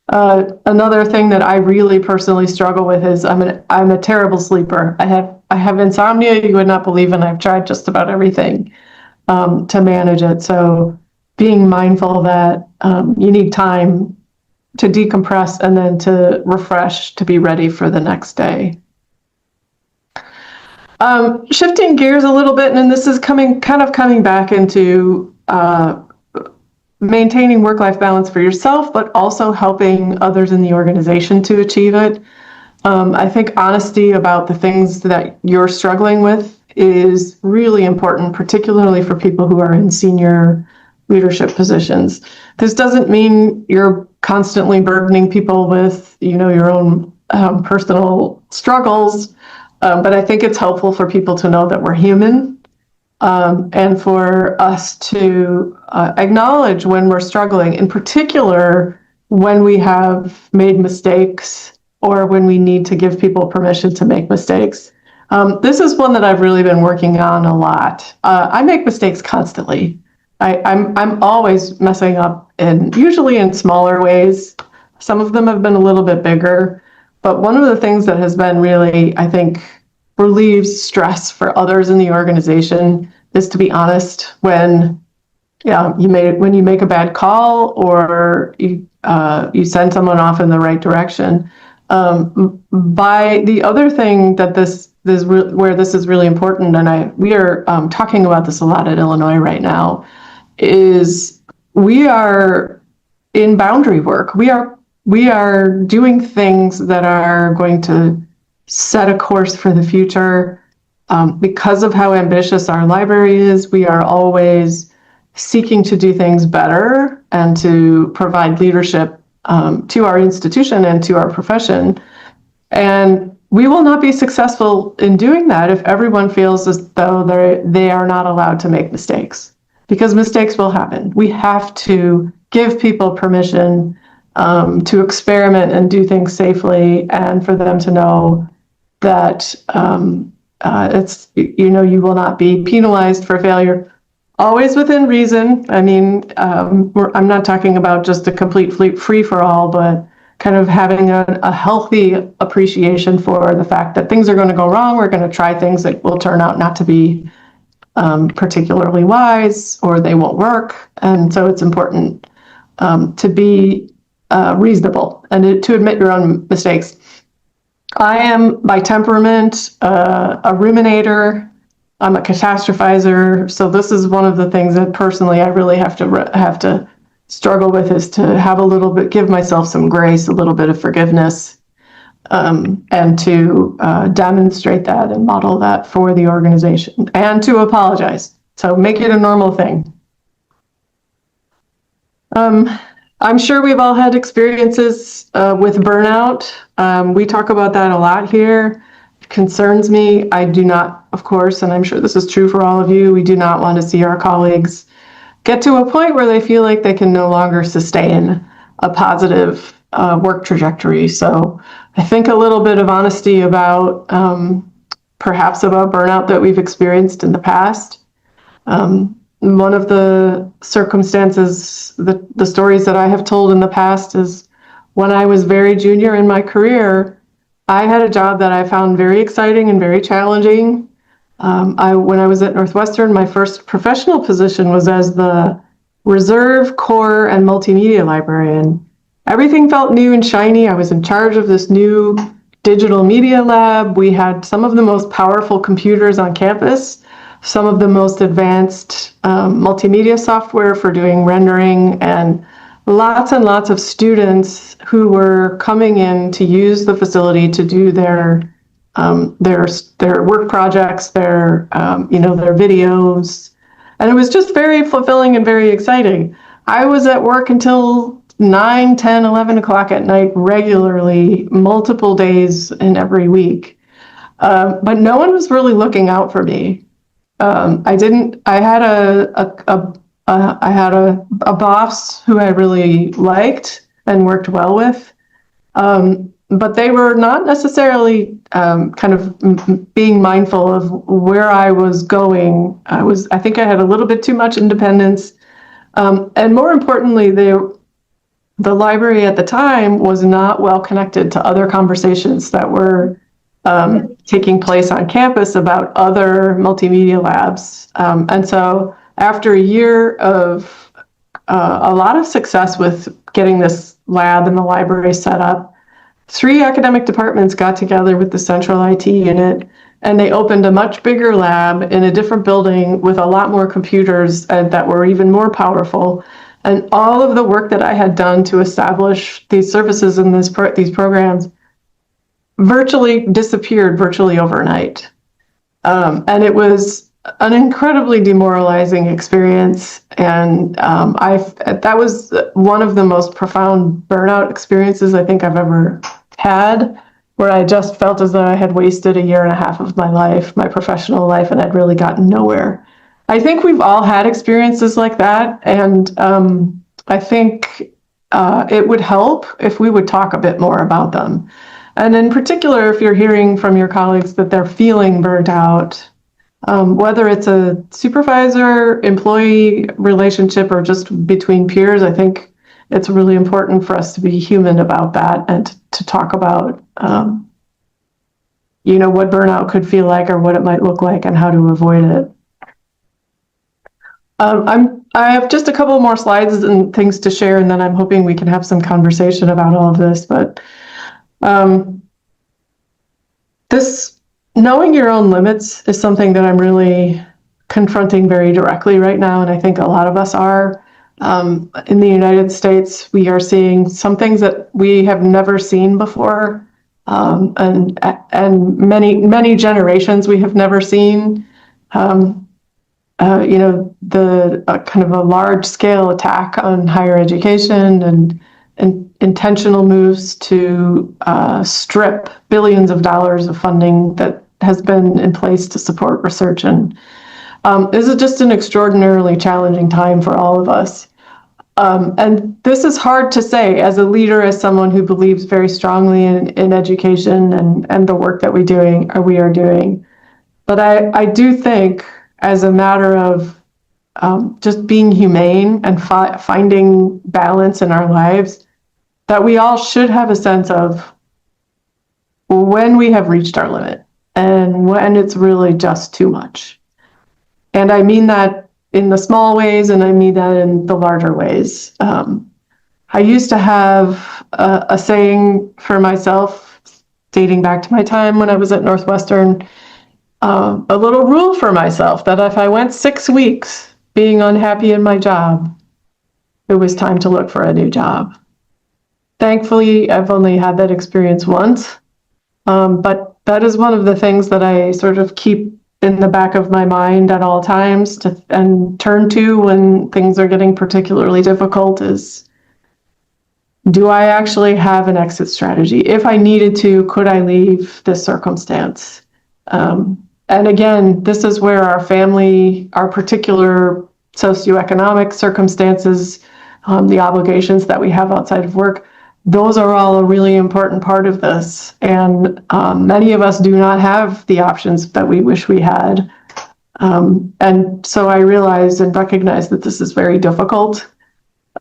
Another thing that I really personally struggle with is I'm a terrible sleeper. I have insomnia you would not believe, and I've tried just about everything to manage it. So being mindful that you need time to decompress and then to refresh to be ready for the next day. Shifting gears a little bit, and this is coming back into maintaining work-life balance for yourself, but also helping others in the organization to achieve it. I think honesty about the things that you're struggling with is really important, particularly for people who are in senior leadership positions. This doesn't mean you're constantly burdening people with, your own personal struggles, but I think it's helpful for people to know that we're human, and for us to acknowledge when we're struggling, in particular when we have made mistakes or when we need to give people permission to make mistakes. This is one that I've really been working on a lot. I make mistakes constantly. I'm always messing up, and usually in smaller ways. Some of them have been a little bit bigger, but one of the things that has been really, I think, relieves stress for others in the organization is to be honest when you make a bad call or you send someone off in the right direction. By the other thing that where this is really important, and we are talking about this a lot at Illinois right now, is we are in boundary work. We are doing things that are going to set a course for the future. Because of how ambitious our library is, we are always seeking to do things better and to provide leadership to our institution and to our profession. And we will not be successful in doing that if everyone feels as though they are not allowed to make mistakes, because mistakes will happen. We have to give people permission to experiment and do things safely, and for them to know that you will not be penalized for failure, always within reason. I mean, I'm not talking about just a complete free-for-all, but kind of having a healthy appreciation for the fact that things are going to go wrong. We're going to try things that will turn out not to be particularly wise, or they won't work. And so it's important to be reasonable and to admit your own mistakes. I am by temperament a ruminator. I'm a catastrophizer. So this is one of the things that personally I really have to struggle with, is to have a little bit, give myself some grace, a little bit of forgiveness, and to demonstrate that and model that for the organization, and to apologize. So make it a normal thing. I'm sure we've all had experiences with burnout. We talk about that a lot here. It concerns me. I do not, of course, and I'm sure this is true for all of you, we do not want to see our colleagues get to a point where they feel like they can no longer sustain a positive work trajectory. So I think a little bit of honesty about perhaps about burnout that we've experienced in the past. One of the circumstances, the stories that I have told in the past, is when I was very junior in my career, I had a job that I found very exciting and very challenging. When I was at Northwestern, my first professional position was as the reserve, core, and multimedia librarian. Everything felt new and shiny. I was in charge of this new digital media lab. We had some of the most powerful computers on campus, some of the most advanced multimedia software for doing rendering, and lots of students who were coming in to use the facility to do their work projects, their videos. And it was just very fulfilling and very exciting. I was at work until 9, 10, 11 o'clock at night regularly, multiple days in every week. But no one was really looking out for me. I had a boss who I really liked and worked well with. But they were not necessarily kind of being mindful of where I was going. I think I had a little bit too much independence. And more importantly, the library at the time was not well connected to other conversations that were taking place on campus about other multimedia labs. And so after a year of a lot of success with getting this lab in the library set up, 3 academic departments got together with the central IT unit, and they opened a much bigger lab in a different building with a lot more computers that were even more powerful. And all of the work that I had done to establish these services and these programs virtually disappeared overnight. And it was an incredibly demoralizing experience. And that was one of the most profound burnout experiences I think I've ever had, where I just felt as though I had wasted a year and a half of my life, my professional life, and I'd really gotten nowhere. I think we've all had experiences like that. And I think it would help if we would talk a bit more about them. And in particular, if you're hearing from your colleagues that they're feeling burnt out, whether it's a supervisor-employee relationship or just between peers, I think it's really important for us to be human about that and to talk about, what burnout could feel like or what it might look like and how to avoid it. I have just a couple more slides and things to share, and then I'm hoping we can have some conversation about all of this. But this knowing your own limits is something that I'm really confronting very directly right now, and I think a lot of us are. In the United States, we are seeing some things that we have never seen before, and many generations we have never seen. The kind of a large-scale attack on higher education and intentional moves to strip billions of dollars of funding that has been in place to support research. And this is just an extraordinarily challenging time for all of us. And this is hard to say as a leader, as someone who believes very strongly in education and the work that we are doing. But I do think, as a matter of just being humane and finding balance in our lives, that we all should have a sense of when we have reached our limit and when it's really just too much. And I mean that in the small ways, and I mean that in the larger ways. I used to have a saying for myself, dating back to my time when I was at Northwestern, a little rule for myself that if I went 6 weeks being unhappy in my job, it was time to look for a new job. Thankfully, I've only had that experience once, but that is one of the things that I sort of keep in the back of my mind at all times and turn to when things are getting particularly difficult is, do I actually have an exit strategy? If I needed to, could I leave this circumstance? And again, this is where our family, our particular socioeconomic circumstances, the obligations that we have outside of work, those are all a really important part of this. And many of us do not have the options that we wish we had. And so I realize and recognize that this is very difficult.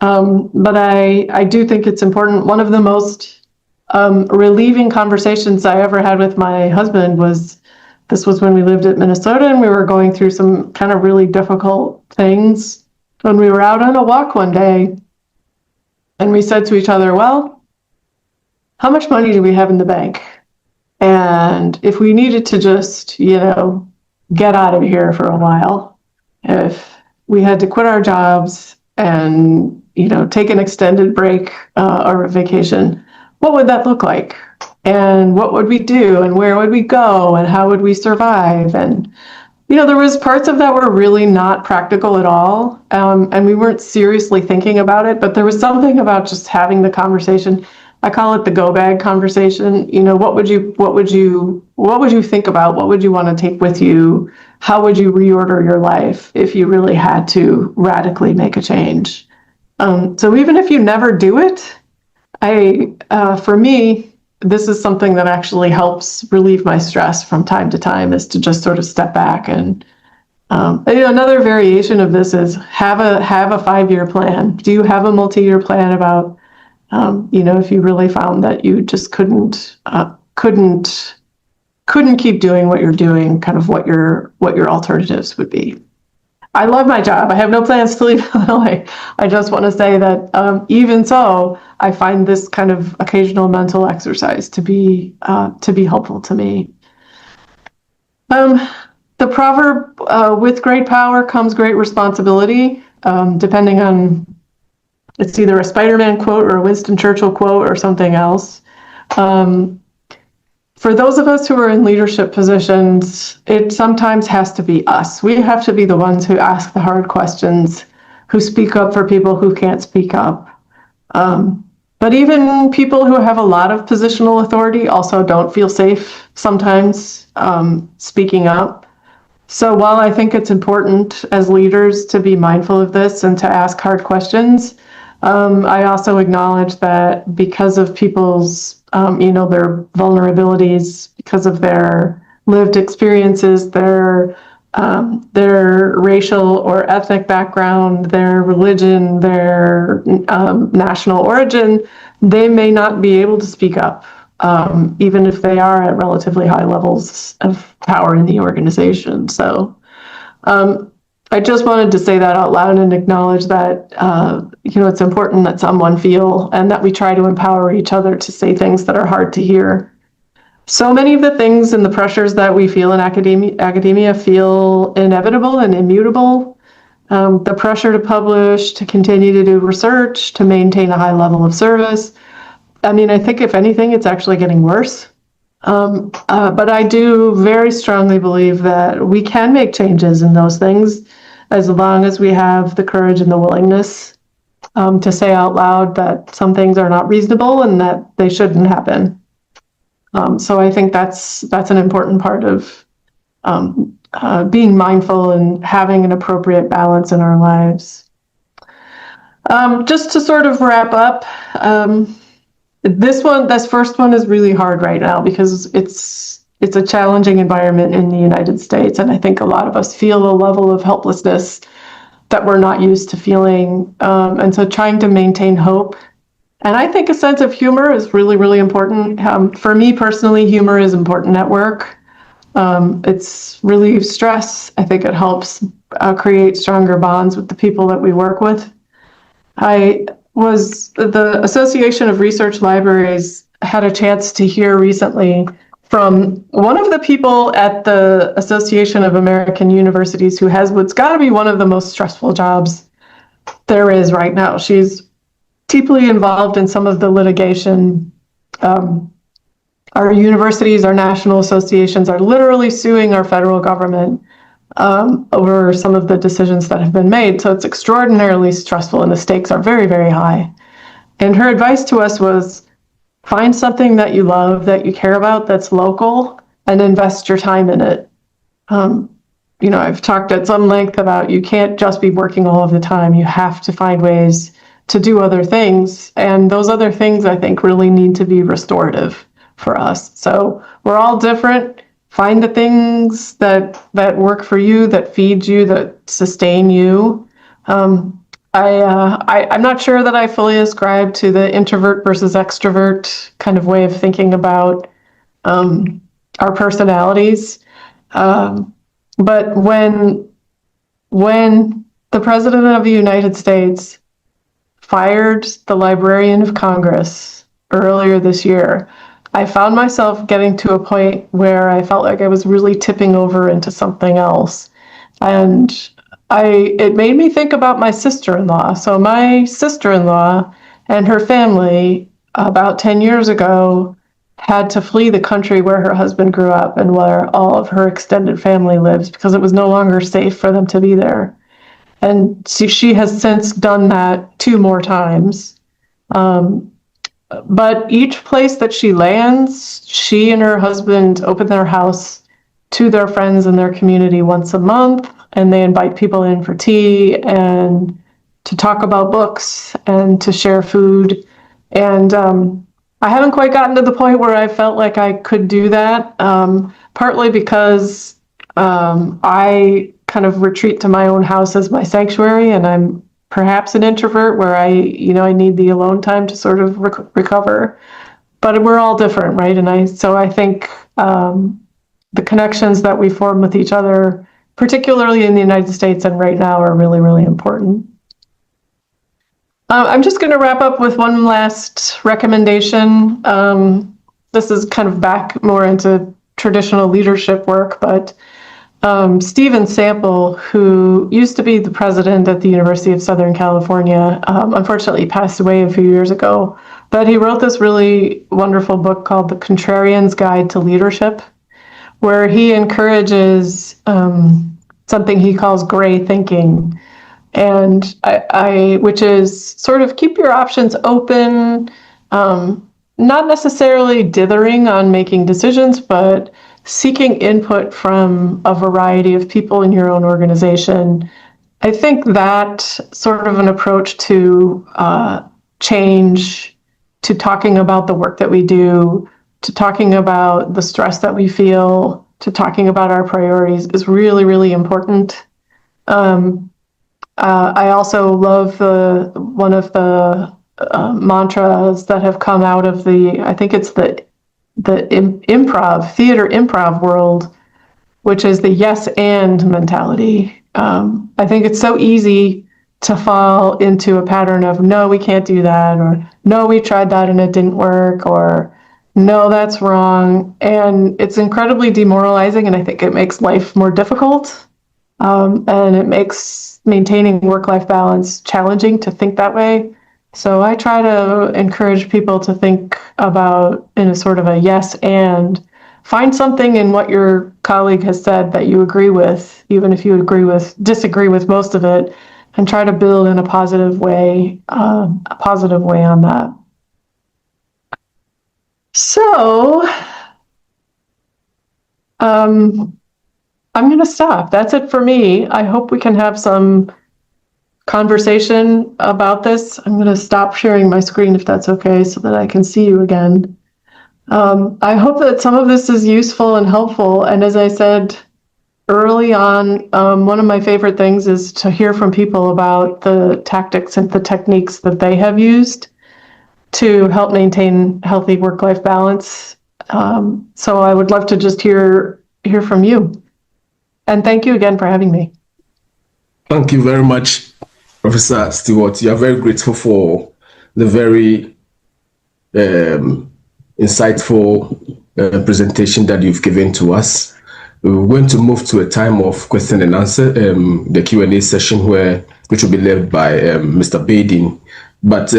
But I do think it's important. One of the most relieving conversations I ever had with my husband was, this was when we lived in Minnesota and we were going through some kind of really difficult things. When we were out on a walk one day and we said to each other, well, how much money do we have in the bank? And if we needed to just, get out of here for a while, if we had to quit our jobs and, take an extended break or a vacation, what would that look like? And what would we do? And where would we go? And how would we survive? And, there was parts of that were really not practical at all. And we weren't seriously thinking about it, but there was something about just having the conversation. I call it the go bag conversation. What would you think about? What would you want to take with you? How would you reorder your life if you really had to radically make a change? So even if you never do it, for me, this is something that actually helps relieve my stress from time to time, is to just sort of step back. And another variation of this is have a 5-year plan. Do you have a multi-year plan about if you really found that you just couldn't keep doing what you're doing, kind of what your alternatives would be. I love my job. I have no plans to leave Illinois. I just want to say that even so, I find this kind of occasional mental exercise to be helpful to me. The proverb, with great power comes great responsibility, depending on, it's either a Spider-Man quote or a Winston Churchill quote or something else. For those of us who are in leadership positions, it sometimes has to be us. We have to be the ones who ask the hard questions, who speak up for people who can't speak up. But even people who have a lot of positional authority also don't feel safe sometimes speaking up. So while I think it's important as leaders to be mindful of this and to ask hard questions, I also acknowledge that because of people's their vulnerabilities, because of their lived experiences, their racial or ethnic background, their religion, their national origin, they may not be able to speak up, even if they are at relatively high levels of power in the organization. So I just wanted to say that out loud and acknowledge that, it's important that someone feel and that we try to empower each other to say things that are hard to hear. So many of the things and the pressures that we feel in academia feel inevitable and immutable. The pressure to publish, to continue to do research, to maintain a high level of service. I think if anything, it's actually getting worse. But I do very strongly believe that we can make changes in those things as long as we have the courage and the willingness to say out loud that some things are not reasonable and that they shouldn't happen. So I think that's an important part of being mindful and having an appropriate balance in our lives. Just to sort of wrap up, this first one is really hard right now because it's a challenging environment in the United States, and I think a lot of us feel a level of helplessness that we're not used to feeling. And so trying to maintain hope And I think a sense of humor is really, really important. For me personally, humor is important at work. It's relieves stress. I think it helps create stronger bonds with the people that we work with. The Association of Research Libraries had a chance to hear recently from one of the people at the Association of American Universities who has what's got to be one of the most stressful jobs there is right now. She's deeply involved in some of the litigation. Our universities, our national associations are literally suing our federal government over some of the decisions that have been made. So it's extraordinarily stressful and the stakes are very, very high. And her advice to us was find something that you love, that you care about, that's local, and invest your time in it. I've talked at some length about you can't just be working all of the time. You have to find ways to do other things. And those other things, I think, really need to be restorative for us. So we're all different. Find the things that work for you, that feed you, that sustain you. I'm not sure that I fully ascribe to the introvert versus extrovert kind of way of thinking about our personalities. But when the President of the United States fired the Librarian of Congress earlier this year, I found myself getting to a point where I felt like I was really tipping over into something else. And it made me think about my sister-in-law. So my sister-in-law and her family about 10 years ago had to flee the country where her husband grew up and where all of her extended family lives because it was no longer safe for them to be there. And she has since done that 2 more times. But each place that she lands, she and her husband open their house to their friends in their community once a month, and they invite people in for tea and to talk about books and to share food. And I haven't quite gotten to the point where I felt like I could do that, partly because I kind of retreat to my own house as my sanctuary, and I'm perhaps an introvert where I need the alone time to sort of recover. But we're all different, right? And I think the connections that we form with each other, particularly in the United States and right now, are really, really important. I'm just going to wrap up with one last recommendation. This is kind of back more into traditional leadership work, but Stephen Sample, who used to be the president at the University of Southern California, unfortunately passed away a few years ago, but he wrote this really wonderful book called The Contrarian's Guide to Leadership, where he encourages something he calls gray thinking, and which is sort of keep your options open, not necessarily dithering on making decisions, but seeking input from a variety of people in your own organization. I think that sort of an approach to change, to talking about the work that we do, to talking about the stress that we feel, to talking about our priorities is really, really important. I also love one of the mantras that have come out of I think it's the theater improv world, which is the yes and mentality. I think it's so easy to fall into a pattern of no, we can't do that, or no, we tried that and it didn't work, or no, that's wrong. And it's incredibly demoralizing, and I think it makes life more difficult. And it makes maintaining work-life balance challenging to think that way. So I try to encourage people to think about in a sort of a yes and find something in what your colleague has said that you agree with, even if you disagree with most of it, and try to build in a positive way on that. So I'm going to stop. That's it for me. I hope we can have some conversation about this. I'm going to stop sharing my screen if that's okay so that I can see you again. I hope that some of this is useful and helpful. And as I said early on, one of my favorite things is to hear from people about the tactics and the techniques that they have used. to help maintain healthy work-life balance. So I would love to just hear from you. And thank you again for having me. Thank you very much, Professor Stewart. You are very grateful for the very insightful presentation that you've given to us. We're going to move to a time of question and answer, the Q&A session, which will be led by Mr. Badin. But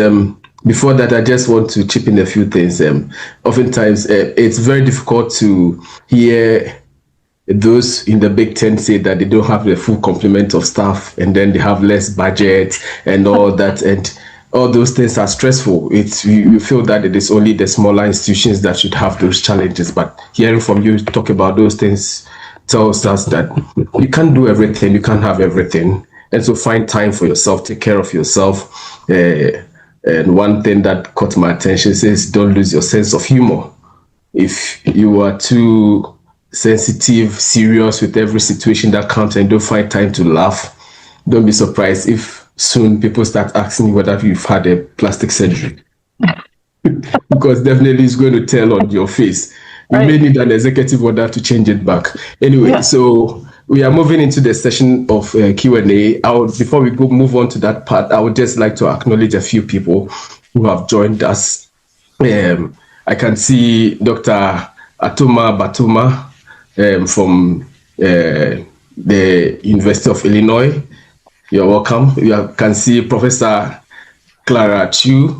before that, I just want to chip in a few things. Oftentimes, it's very difficult to hear those in the Big Ten say that they don't have the full complement of staff, and then they have less budget and all that, and all those things are stressful. You feel that it is only the smaller institutions that should have those challenges, but hearing from you talk about those things tells us that you can't do everything, you can't have everything, and so find time for yourself, take care of yourself. And one thing that caught my attention is don't lose your sense of humor. If you are too sensitive, serious with every situation that comes and don't find time to laugh, don't be surprised if soon people start asking you whether you've had a plastic surgery. Because definitely it's going to tell on your face. You may need an executive order to change it back. Anyway, So we are moving into the session of Q&A. Before we move on to that part, I would just like to acknowledge a few people who have joined us. I can see Dr. Atuma Batuma from the University of Illinois. You're welcome. You can see Professor Claire Stewart,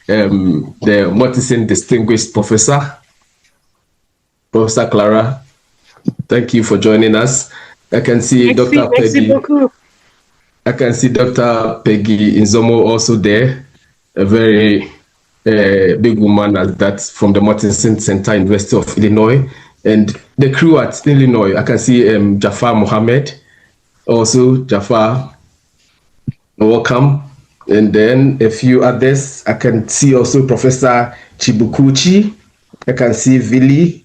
the Mortensen Distinguished Professor. Professor Clara, thank you for joining us. I can see Dr. Peggy. I can see Dr. Peggy Inzomo also there, a very big woman at that, from the Mortensen Center, University of Illinois. And the crew at Illinois, I can see Jafar Mohammed, also Jafar, welcome. And then a few others, I can see also Professor Chibukuchi, I can see Vili,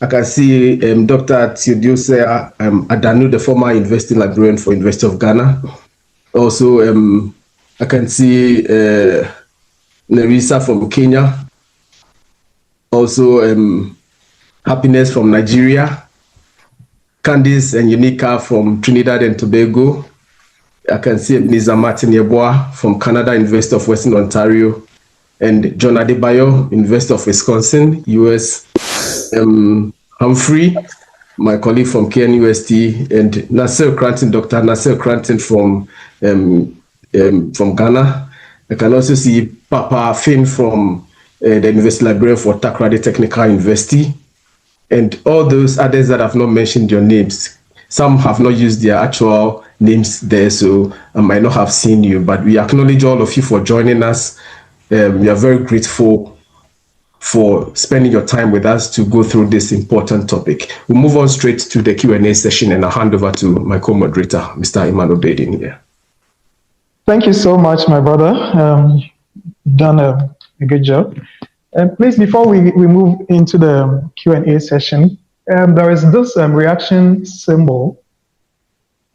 I can see Dr. Theodose Adanu, the former university librarian for University of Ghana. Also, I can see Nerissa from Kenya. Also, Happiness from Nigeria, Candice and Unica from Trinidad and Tobago. I can see Niza Martin Yeboah from Canada, University of Western Ontario, and John Adebayo, University of Wisconsin, US. Humphrey, my colleague from KNUST, and Nasser Cranton, Dr. Nasser Cranton from Ghana. I can also see Papa Finn from the University Librarian for Takoradi Technical University. And all those others that have not mentioned your names, some have not used their actual names there, so I might not have seen you, but we acknowledge all of you for joining us. We are very grateful for spending your time with us to go through this important topic. We'll move on straight to the Q&A session, and I'll hand over to my co-moderator, Mr. Emmanuel Badin here. Thank you so much, my brother. You've done a good job. Please, before we move into the Q&A session, there is this reaction symbol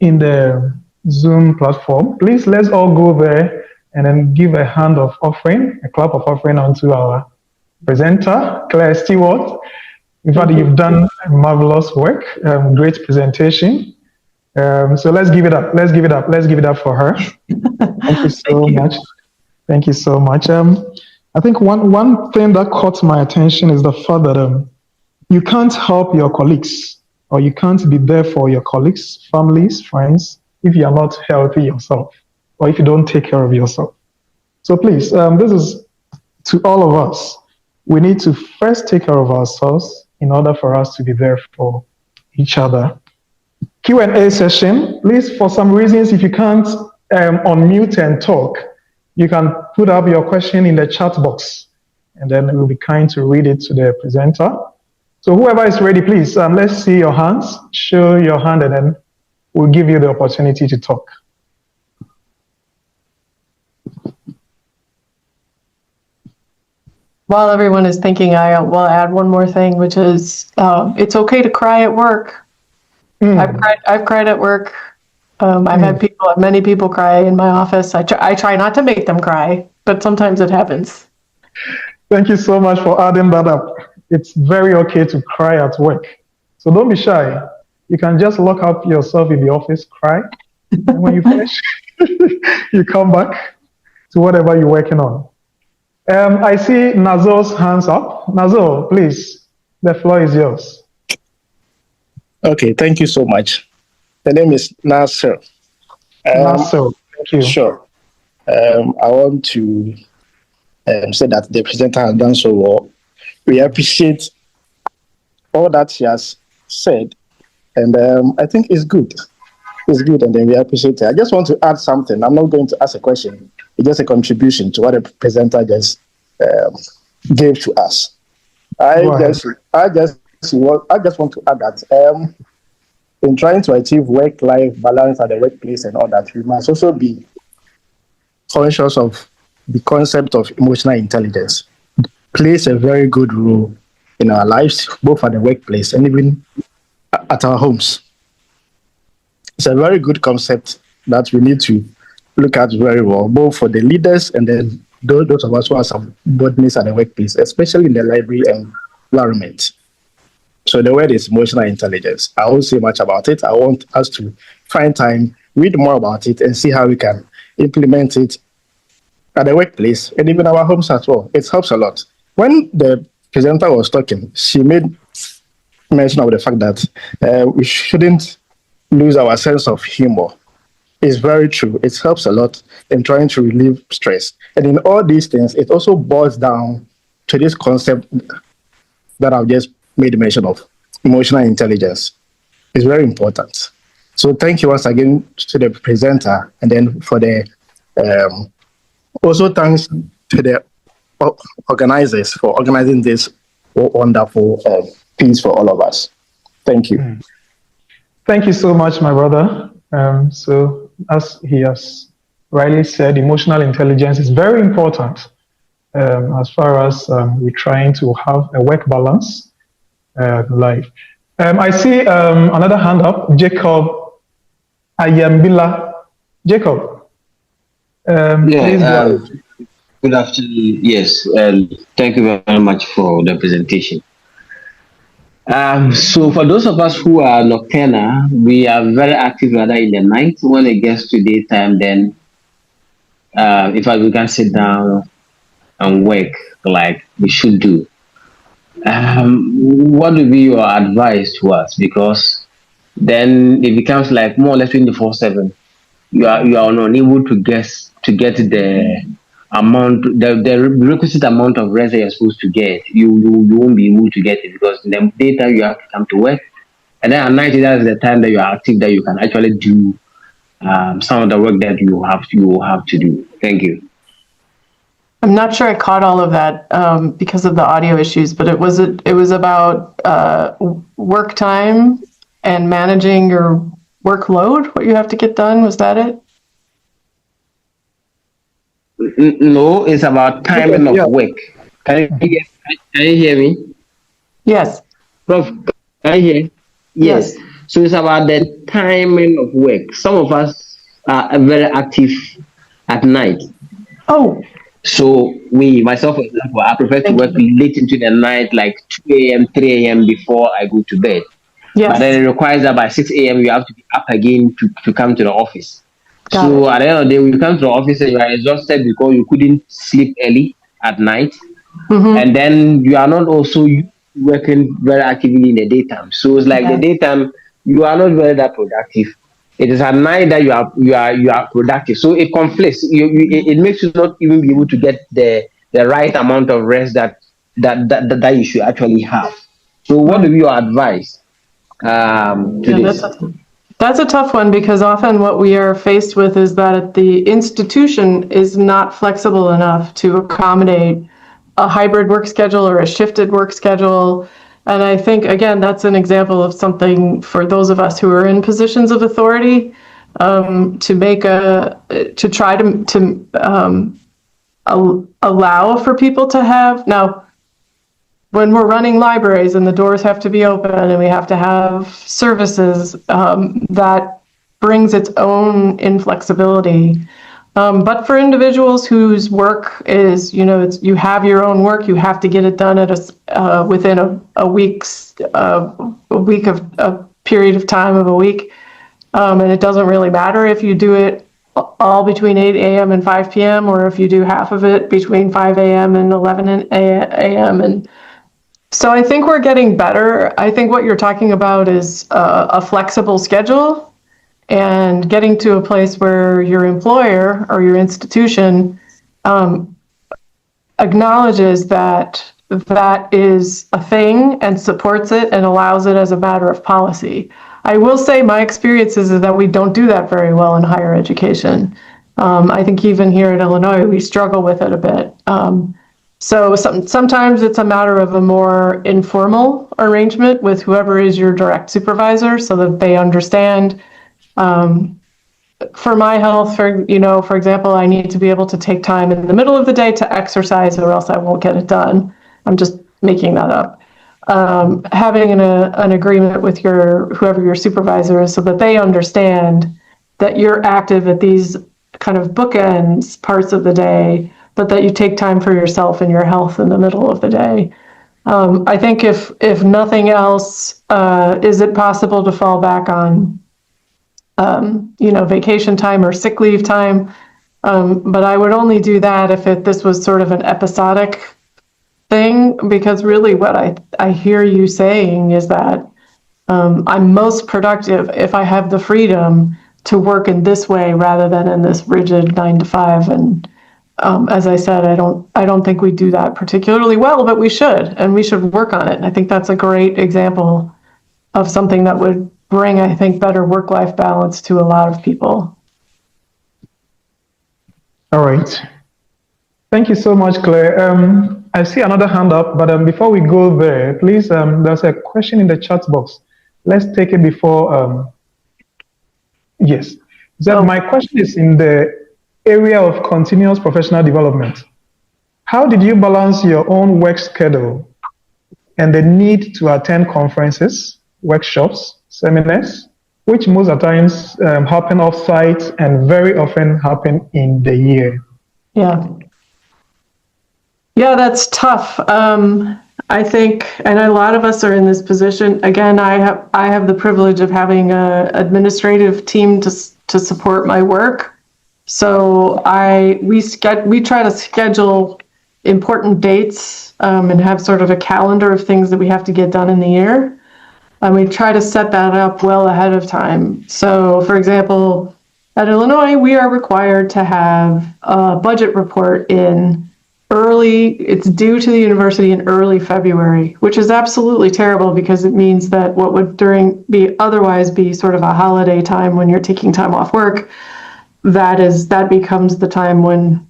in the Zoom platform. Please, let's all go there and then give a hand of offering, a clap of offering onto our presenter, Claire Stewart. In fact, you've done marvelous work, great presentation. So let's give it up. Let's give it up. Let's give it up for her. Thank you so much. Thank you so much. I think one thing that caught my attention is the fact that you can't help your colleagues, or you can't be there for your colleagues, families, friends, if you are not healthy yourself, or if you don't take care of yourself. So please, this is to all of us. We need to first take care of ourselves in order for us to be there for each other. Q&A session. Please, for some reasons, if you can't unmute and talk, you can put up your question in the chat box, and then we'll be kind to read it to the presenter. So whoever is ready, please, let's see your hands. Show your hand, and then we'll give you the opportunity to talk. While everyone is thinking, I will add one more thing, which is it's okay to cry at work. I've cried at work. I've had many people cry in my office. I try not to make them cry, but sometimes it happens. Thank you so much for adding that up. It's very okay to cry at work. So don't be shy. You can just lock up yourself in the office, cry, and when you finish, you come back to whatever you're working on. I see Nazo's hands up. Nazo, please, the floor is yours. Okay, thank you so much. The name is Nasser. Nazo, thank you. Sure. I want to say that the presenter has done so well. We appreciate all that she has said, and I think it's good. It's good, and then we appreciate it. I just want to add something. I'm not going to ask a question. It's just a contribution to what the presenter just gave to us. I just want to add that in trying to achieve work-life balance at the workplace and all that, we must also be conscious of the concept of emotional intelligence. It plays a very good role in our lives, both at the workplace and even at our homes. It's a very good concept that we need to look at very well, both for the leaders and then those of us who are subordinates at the workplace, especially in the library environment. So the word is emotional intelligence. I won't say much about it. I want us to find time, read more about it, and see how we can implement it at the workplace and even our homes as well. It helps a lot. When the presenter was talking, she made mention of the fact that we shouldn't lose our sense of humor. It's very true. It helps a lot in trying to relieve stress. And in all these things, it also boils down to this concept that I've just made mention of, emotional intelligence. It's very important. So thank you once again to the presenter, and then for the also thanks to the organizers for organizing this wonderful piece for all of us. Thank you. Thank you so much, my brother. So as he has rightly said, emotional intelligence is very important as far as we're trying to have a work balance life. I see another hand up, Jacob Ayambila. Jacob. Good afternoon. Yes, thank you very much for the presentation. So for those of us who are nocturnal, we are very active rather in the night. When it gets to daytime, then in fact we can sit down and work like we should do. What would be your advice to us? Because then it becomes like more or less 24/7. You are unable to get the amount, the requisite amount of rest that you're supposed to get. You won't be able to get it because in the daytime you have to come to work, and then at night that's the time that you are active, that you can actually do some of the work that you have to do. Thank you. I'm not sure I caught all of that because of the audio issues, but it was about work time and managing your workload, what you have to get done. Was that it? No, it's about timing of work. Can you hear me? Yes. Prof, can you hear? Yes. So it's about the timing of work. Some of us are very active at night. Oh. So myself, for example, I prefer to work late into the night, like 2 a.m., 3 a.m. before I go to bed. Yes. But then it requires that by 6 a.m. you have to be up again to come to the office. Got it. At the end of the day, when you come to the office and you are exhausted because you couldn't sleep early at night, and then you are not also working very actively in the daytime. So it's like the daytime you are not very that productive. It is at night that you are productive. So it conflicts. It makes you not even be able to get the right amount of rest that you should actually have. So what would be your advice to this? That's a tough one because often what we are faced with is that the institution is not flexible enough to accommodate a hybrid work schedule or a shifted work schedule. And I think, again, that's an example of something for those of us who are in positions of authority to try to allow for people to have. Now, when we're running libraries and the doors have to be open and we have to have services, that brings its own inflexibility. But for individuals whose work is, you have your own work, you have to get it done at within a week of a period of time of a week. And it doesn't really matter if you do it all between 8 a.m. and 5 p.m. or if you do half of it between 5 a.m. and 11 a.m. And so I think we're getting better. I think what you're talking about is a flexible schedule and getting to a place where your employer or your institution acknowledges that that is a thing and supports it and allows it as a matter of policy. I will say my experience is that we don't do that very well in higher education. I think even here at Illinois, we struggle with it a bit. So sometimes it's a matter of a more informal arrangement with whoever is your direct supervisor so that they understand. For my health, for example, I need to be able to take time in the middle of the day to exercise or else I won't get it done. I'm just making that up. Having an agreement with whoever your supervisor is so that they understand that you're active at these kind of bookends parts of the day, but that you take time for yourself and your health in the middle of the day. I think if nothing else, is it possible to fall back on vacation time or sick leave time. But I would only do that if this was sort of an episodic thing, because really what I hear you saying is that I'm most productive if I have the freedom to work in this way rather than in this rigid 9 to 5. And as I said, I don't think we do that particularly well, but we should, and we should work on it. And I think that's a great example of something that would bring, I think, better work-life balance to a lot of people. All right. Thank you so much, Claire. I see another hand up, but before we go there, please, there's a question in the chat box. Let's take it before, yes. So my question is in the area of continuous professional development. How did you balance your own work schedule and the need to attend conferences, workshops, seminars, which most of the times happen off-site and very often happen in the year? Yeah, that's tough. I think, and a lot of us are in this position. Again, I have the privilege of having an administrative team to support my work. So we try to schedule important dates and have sort of a calendar of things that we have to get done in the year. And we try to set that up well ahead of time. So, for example, at Illinois, we are required to have a budget report it's due to the university in early February, which is absolutely terrible because it means that what would otherwise be sort of a holiday time when you're taking time off work, that becomes the time when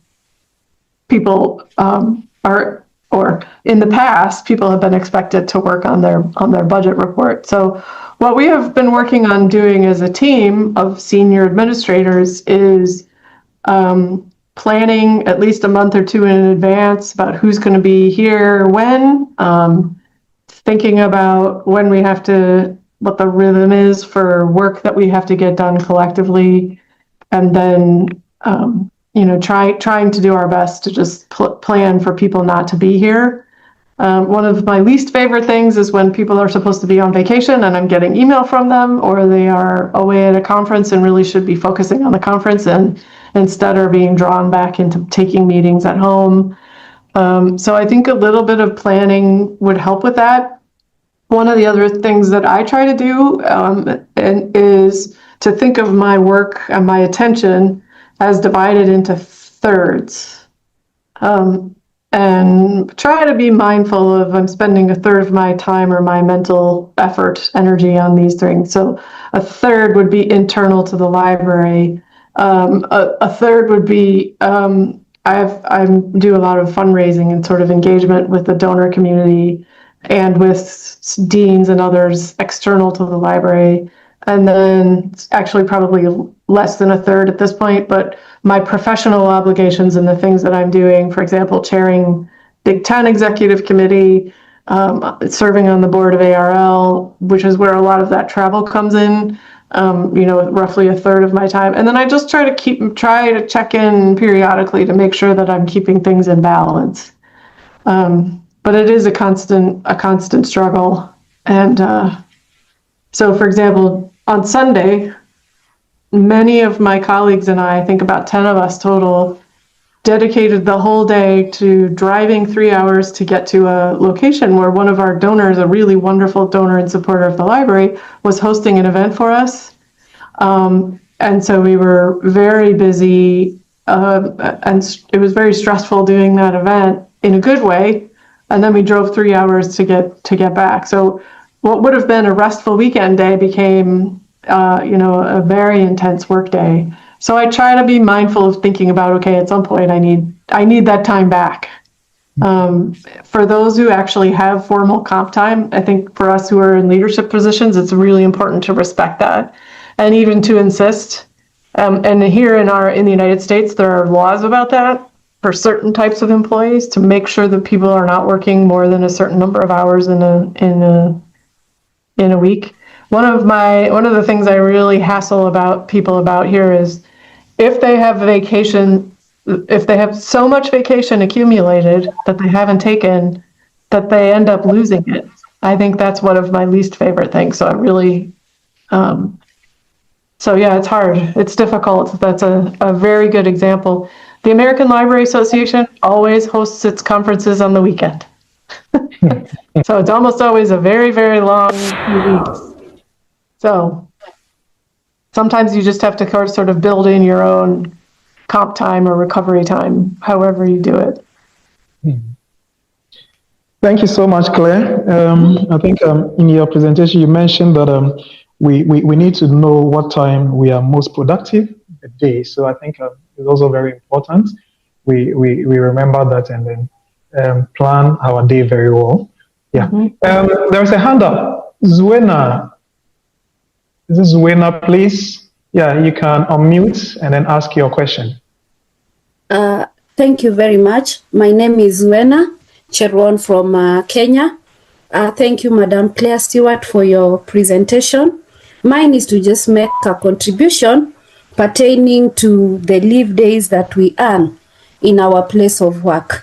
people or in the past, people have been expected to work on their budget report. So what we have been working on doing as a team of senior administrators is planning at least a month or two in advance about who's going to be here when, thinking about when we have to, what the rhythm is for work that we have to get done collectively, and then trying to do our best to just plan for people not to be here. One of my least favorite things is when people are supposed to be on vacation and I'm getting email from them, or they are away at a conference and really should be focusing on the conference and instead are being drawn back into taking meetings at home. So I think a little bit of planning would help with that. One of the other things that I try to do is to think of my work and my attention as divided into thirds. And try to be mindful of I'm spending a third of my time or my mental energy on these things. So a third would be internal to the library. A third would be I do a lot of fundraising and sort of engagement with the donor community and with deans and others external to the library. And then actually probably less than a third at this point, but my professional obligations and the things that I'm doing, for example, chairing Big Ten Executive Committee, serving on the board of ARL, which is where a lot of that travel comes in. roughly a third of my time. And then I just try to check in periodically to make sure that I'm keeping things in balance. But it is a constant struggle. And so, for example, on Sunday, many of my colleagues and I think about 10 of us total, dedicated the whole day to driving 3 hours to get to a location where one of our donors, a really wonderful donor and supporter of the library, was hosting an event for us. And so we were very busy, and it was very stressful doing that event in a good way. And then we drove 3 hours to get back. So what would have been a restful weekend day became, a very intense work day. So I try to be mindful of thinking about, okay, at some point I need that time back. For those who actually have formal comp time, I think for us who are in leadership positions, it's really important to respect that and even to insist. And here in the United States, there are laws about that for certain types of employees to make sure that people are not working more than a certain number of hours in a week. One of the things I really hassle about people about here is if they have so much vacation accumulated that they haven't taken, that they end up losing it. I think that's one of my least favorite things. So it's hard. It's difficult. That's a very good example. The American Library Association always hosts its conferences on the weekend. So it's almost always a very, very long few weeks. So sometimes you just have to sort of build in your own comp time or recovery time, however you do it. Thank you so much, Claire. I think in your presentation, you mentioned that we need to know what time we are most productive a day. So I think it's also very important. We remember that and then plan our day very well. Yeah. Mm-hmm. There's a hand up. Zuena. Is this Zuena, please? Yeah, you can unmute and then ask your question. Thank you very much. My name is Zuena Cheron from Kenya. Thank you, Madam Claire Stewart, for your presentation. Mine is to just make a contribution pertaining to the leave days that we earn in our place of work.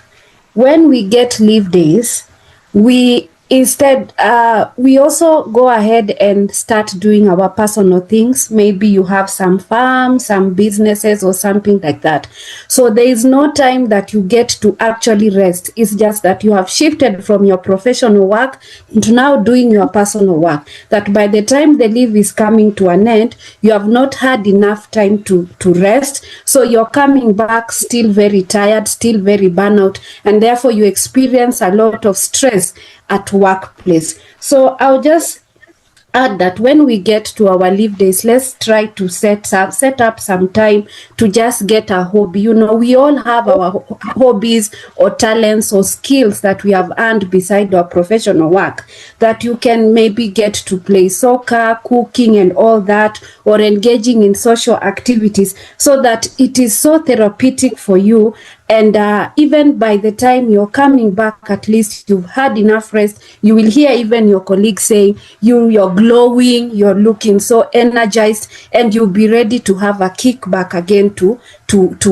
When we get leave days, we also go ahead and start doing our personal things. Maybe you have some farms, some businesses or something like that. So there is no time that you get to actually rest. It's just that you have shifted from your professional work to now doing your personal work. That by the time the leave is coming to an end, you have not had enough time to rest. So you're coming back still very tired, still very burnout, and therefore you experience a lot of stress at workplace. So I'll just add that when we get to our leave days, let's try to set up some time to just get a hobby. You know, we all have our hobbies or talents or skills that we have earned beside our professional work, that you can maybe get to play soccer, cooking and all that, or engaging in social activities, so that it is so therapeutic for you. And even by the time you're coming back, at least you've had enough rest. You will hear even your colleagues saying you're glowing, you're looking so energized, and you'll be ready to have a kickback again to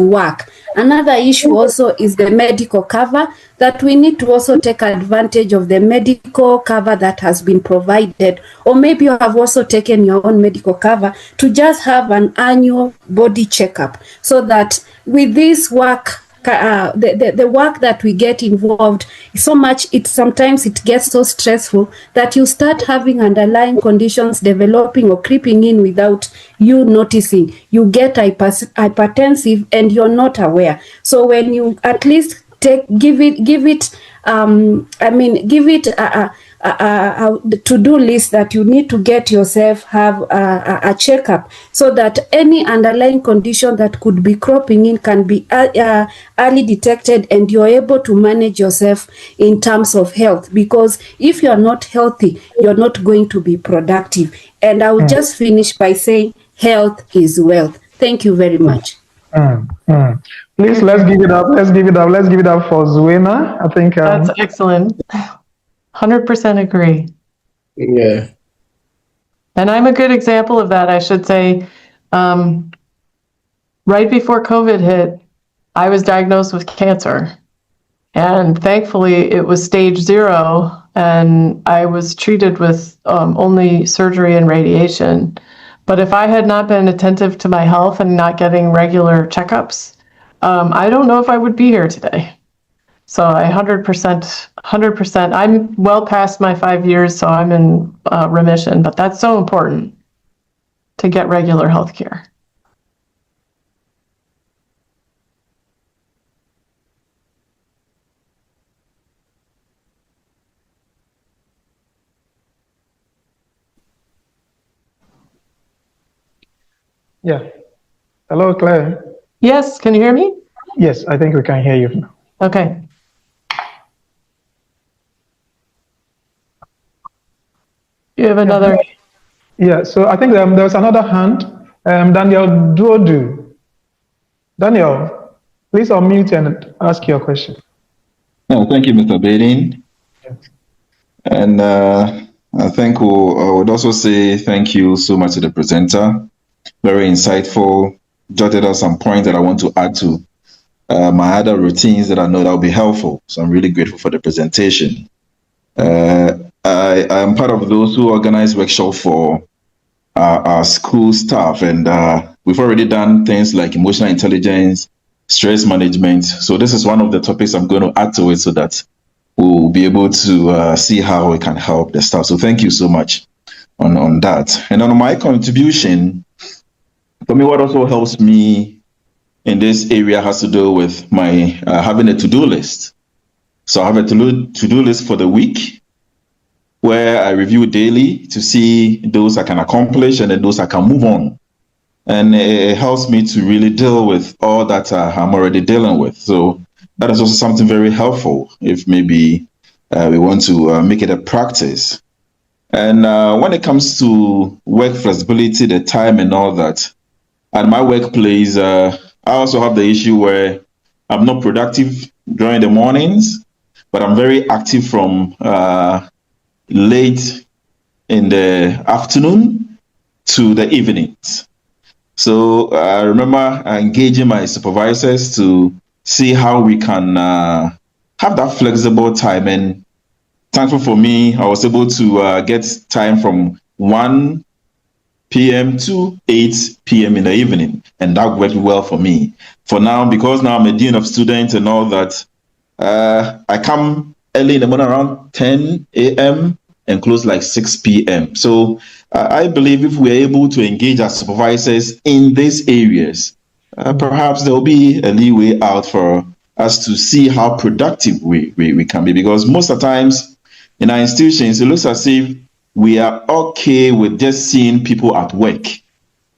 work. Another issue also is the medical cover, that we need to also take advantage of the medical cover that has been provided, or maybe you have also taken your own medical cover to just have an annual body checkup, so that with this work, the work that we get involved so much, sometimes it gets so stressful that you start having underlying conditions developing or creeping in without you noticing. You get hypertensive and you're not aware. So when you at least give it a to-do list that you need to get yourself, have a checkup, so that any underlying condition that could be cropping in can be early detected, and you're able to manage yourself in terms of health. Because if you're not healthy, you're not going to be productive. And I will just finish by saying health is wealth. Thank you very much. Please, let's give it up. Let's give it up for Zuena. I think that's excellent. 100% agree. Yeah. And I'm a good example of that, I should say. Right before COVID hit, I was diagnosed with cancer. And thankfully, it was stage 0, and I was treated with only surgery and radiation. But if I had not been attentive to my health and not getting regular checkups, I don't know if I would be here today. So I 100%, I'm well past my 5 years, so I'm in remission, but that's so important to get regular health care. Yeah. Hello, Claire. Yes, can you hear me? Yes, I think we can hear you now. Okay. You have another. Yeah, so I think there's another hand. Daniel Duodu. Daniel, please unmute and ask your question. Oh, thank you, Mr. Baden. And I think I would also say thank you so much to the presenter. Very insightful. Jotted out some points that I want to add to my other routines that I know that will be helpful. So I'm really grateful for the presentation. I am part of those who organize workshops for our school staff, and we've already done things like emotional intelligence, stress management. So this is one of the topics I'm going to add to it so that we'll be able to see how we can help the staff. So thank you so much on that. And on my contribution, for me, what also helps me in this area has to do with my having a to-do list. So I have a to-do list for the week where I review daily to see those I can accomplish and then those I can move on. And it helps me to really deal with all that I'm already dealing with. So that is also something very helpful if maybe we want to make it a practice. And when it comes to work flexibility, the time and all that, at my workplace, I also have the issue where I'm not productive during the mornings, but I'm very active from late in the afternoon to the evenings. So I remember engaging my supervisors to see how we can have that flexible time. And thankful for me, I was able to get time from 1 p.m. to 8 p.m. in the evening. And that worked well for me. For now, because now I'm a dean of students and all that, I come early in the morning around 10 a.m. and close like 6 p.m. So I believe if we're able to engage our supervisors in these areas, perhaps there will be a leeway out for us to see how productive we can be. Because most of the times in our institutions, it looks as if we are okay with just seeing people at work.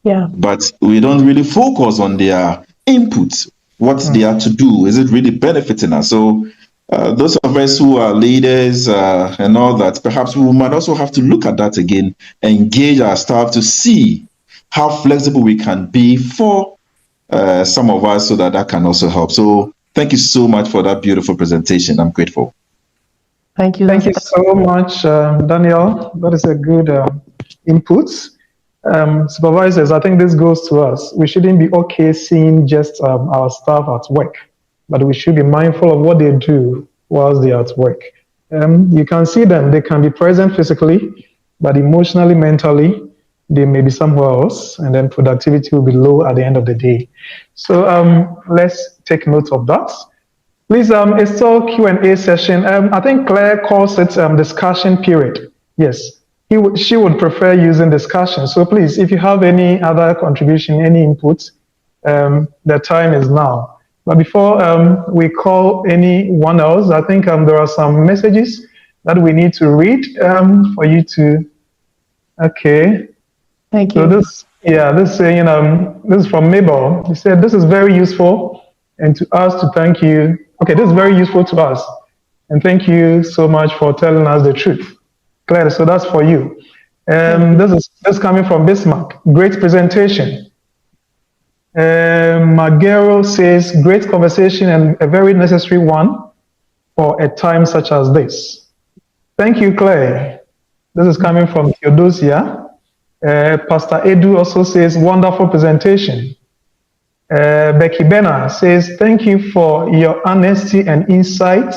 Yeah. But we don't really focus on their inputs, what they are to do. Is it really benefiting us? So those of us who are leaders and all that, perhaps we might also have to look at that again, engage our staff to see how flexible we can be for some of us so that can also help. So thank you so much for that beautiful presentation. I'm grateful. Thank you. Thank you so much, Daniel. That is a good input. Supervisors, I think this goes to us. We shouldn't be okay seeing just our staff at work, but we should be mindful of what they do whilst they are at work. You can see them, they can be present physically, but emotionally, mentally, they may be somewhere else, and then productivity will be low at the end of the day. So let's take note of that. Please, it's still Q&A session. I think Claire calls it discussion period. Yes, she would prefer using discussion. So please, if you have any other contribution, any input, the time is now. But before we call anyone else, I think there are some messages that we need to read for you to. Okay. Thank you. So this is from Mabel. She said this is very useful, and to us to thank you. Okay, this is very useful to us, and thank you so much for telling us the truth. Claire, so that's for you. This is coming from Bismarck. Great presentation. Magero says, great conversation and a very necessary one for a time such as this. Thank you, Claire. This is coming from Theodosia. Pastor Edu also says, wonderful presentation. Becky Benner says, thank you for your honesty and insight,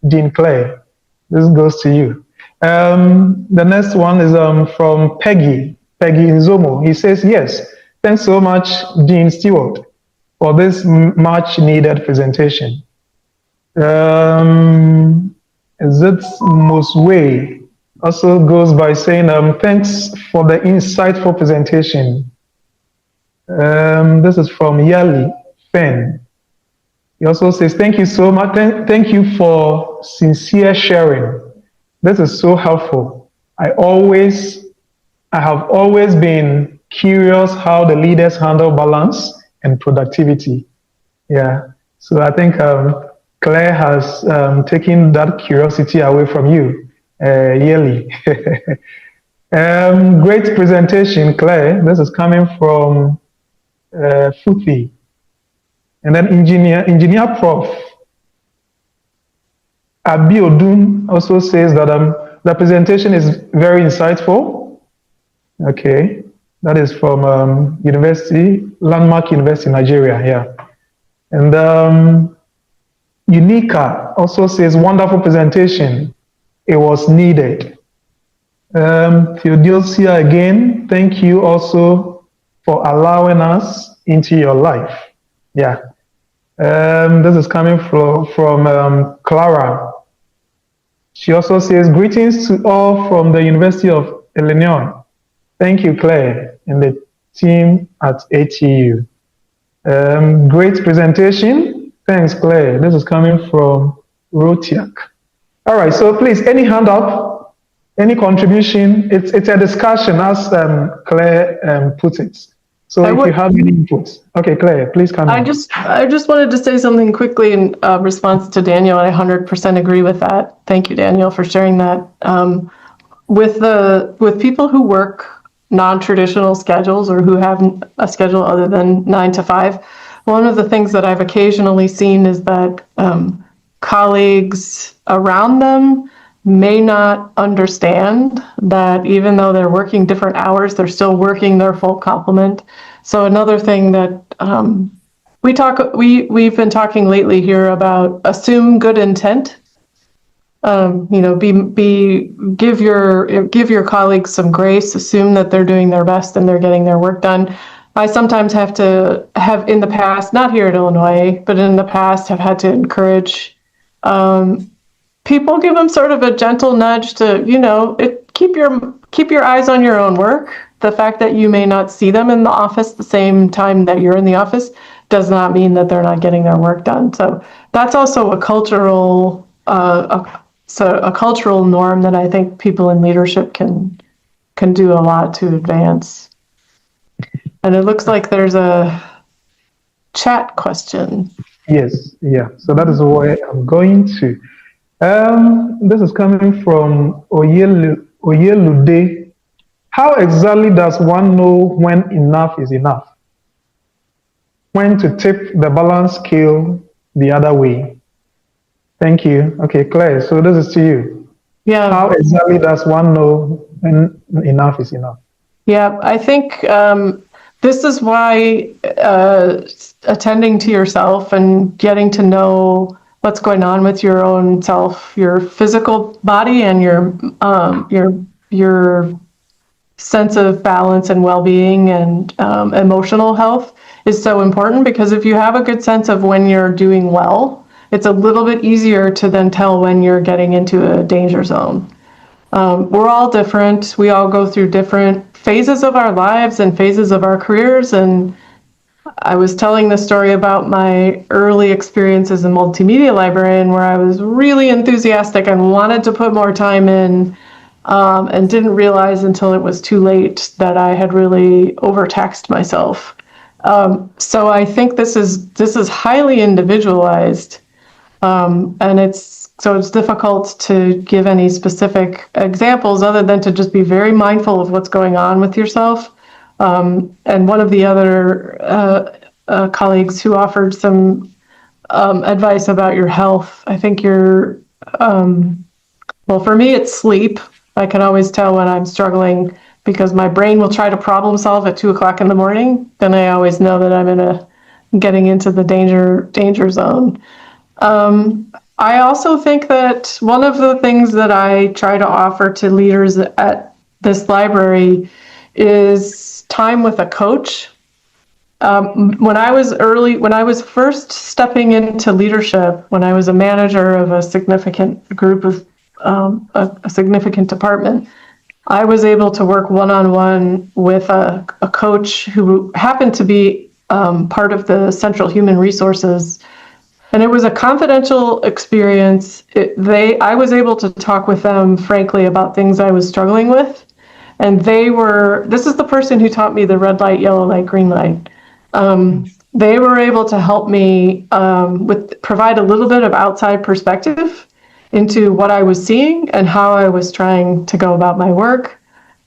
Dean Claire. This goes to you. The next one is from Peggy Nzomo. He says, yes, thanks so much, Dean Stewart, for this much needed presentation. Mosway also goes by saying, thanks for the insightful presentation. This is from Yali Fen. He also says, thank you so much. Thank you for sincere sharing. This is so helpful. I have always been curious how the leaders handle balance and productivity. Yeah. So I think Claire has taken that curiosity away from you, Yali. Great presentation, Claire. This is coming from Futhi. And then engineer Prof. Abiodun also says that the presentation is very insightful. Okay, that is from Landmark University, Nigeria. Yeah, and Unica also says wonderful presentation. It was needed. Theodosia again, thank you also for allowing us into your life. Yeah. This is coming from Clara. She also says, greetings to all from the University of Illinois. Thank you, Claire, and the team at ATU. Great presentation. Thanks, Claire. This is coming from Rotiak. All right, so please, any hand up, any contribution? It's a discussion, as Claire put it. So if you have any input. Okay, Claire, please come in. I just wanted to say something quickly in response to Daniel, and I 100% agree with that. Thank you, Daniel, for sharing that. With people who work non-traditional schedules or who have a schedule other than 9 to 5, one of the things that I've occasionally seen is that colleagues around them may not understand that even though they're working different hours, they're still working their full complement. So another thing that we've been talking lately here about assume good intent. Give your colleagues some grace, assume that they're doing their best and they're getting their work done. I sometimes have in the past, not here at Illinois, but in the past have had to encourage people, give them sort of a gentle nudge to, keep your eyes on your own work. The fact that you may not see them in the office the same time that you're in the office does not mean that they're not getting their work done. So that's also a cultural norm that I think people in leadership can do a lot to advance. And it looks like there's a chat question. Yes, yeah. So that is where I'm going to. This is coming from Oyelude. How exactly does one know when enough is enough? When to tip the balance scale the other way? Thank you. Okay, Claire, so this is to you. Yeah. How exactly does one know when enough is enough? Yeah, I think this is why attending to yourself and getting to know what's going on with your own self, your physical body, and your sense of balance and well-being and emotional health is so important, because if you have a good sense of when you're doing well, it's a little bit easier to then tell when you're getting into a danger zone. We're all different. We all go through different phases of our lives and phases of our careers. And I was telling the story about my early experience as a multimedia librarian, where I was really enthusiastic and wanted to put more time in, and didn't realize until it was too late that I had really overtaxed myself. So I think this is highly individualized, and it's difficult to give any specific examples other than to just be very mindful of what's going on with yourself. And one of the other colleagues who offered some advice about your health, I think well, for me, it's sleep. I can always tell when I'm struggling because my brain will try to problem solve at 2 o'clock in the morning, then I always know that I'm getting into the danger zone. I also think that one of the things that I try to offer to leaders at this library is time with a coach. When I was first stepping into leadership, when I was a manager of a significant group of a significant department, I was able to work one-on-one with a coach who happened to be part of the Central Human Resources. And it was a confidential experience. I was able to talk with them, frankly, about things I was struggling with. And this is the person who taught me the red light, yellow light, green light. They were able to help me provide a little bit of outside perspective into what I was seeing and how I was trying to go about my work.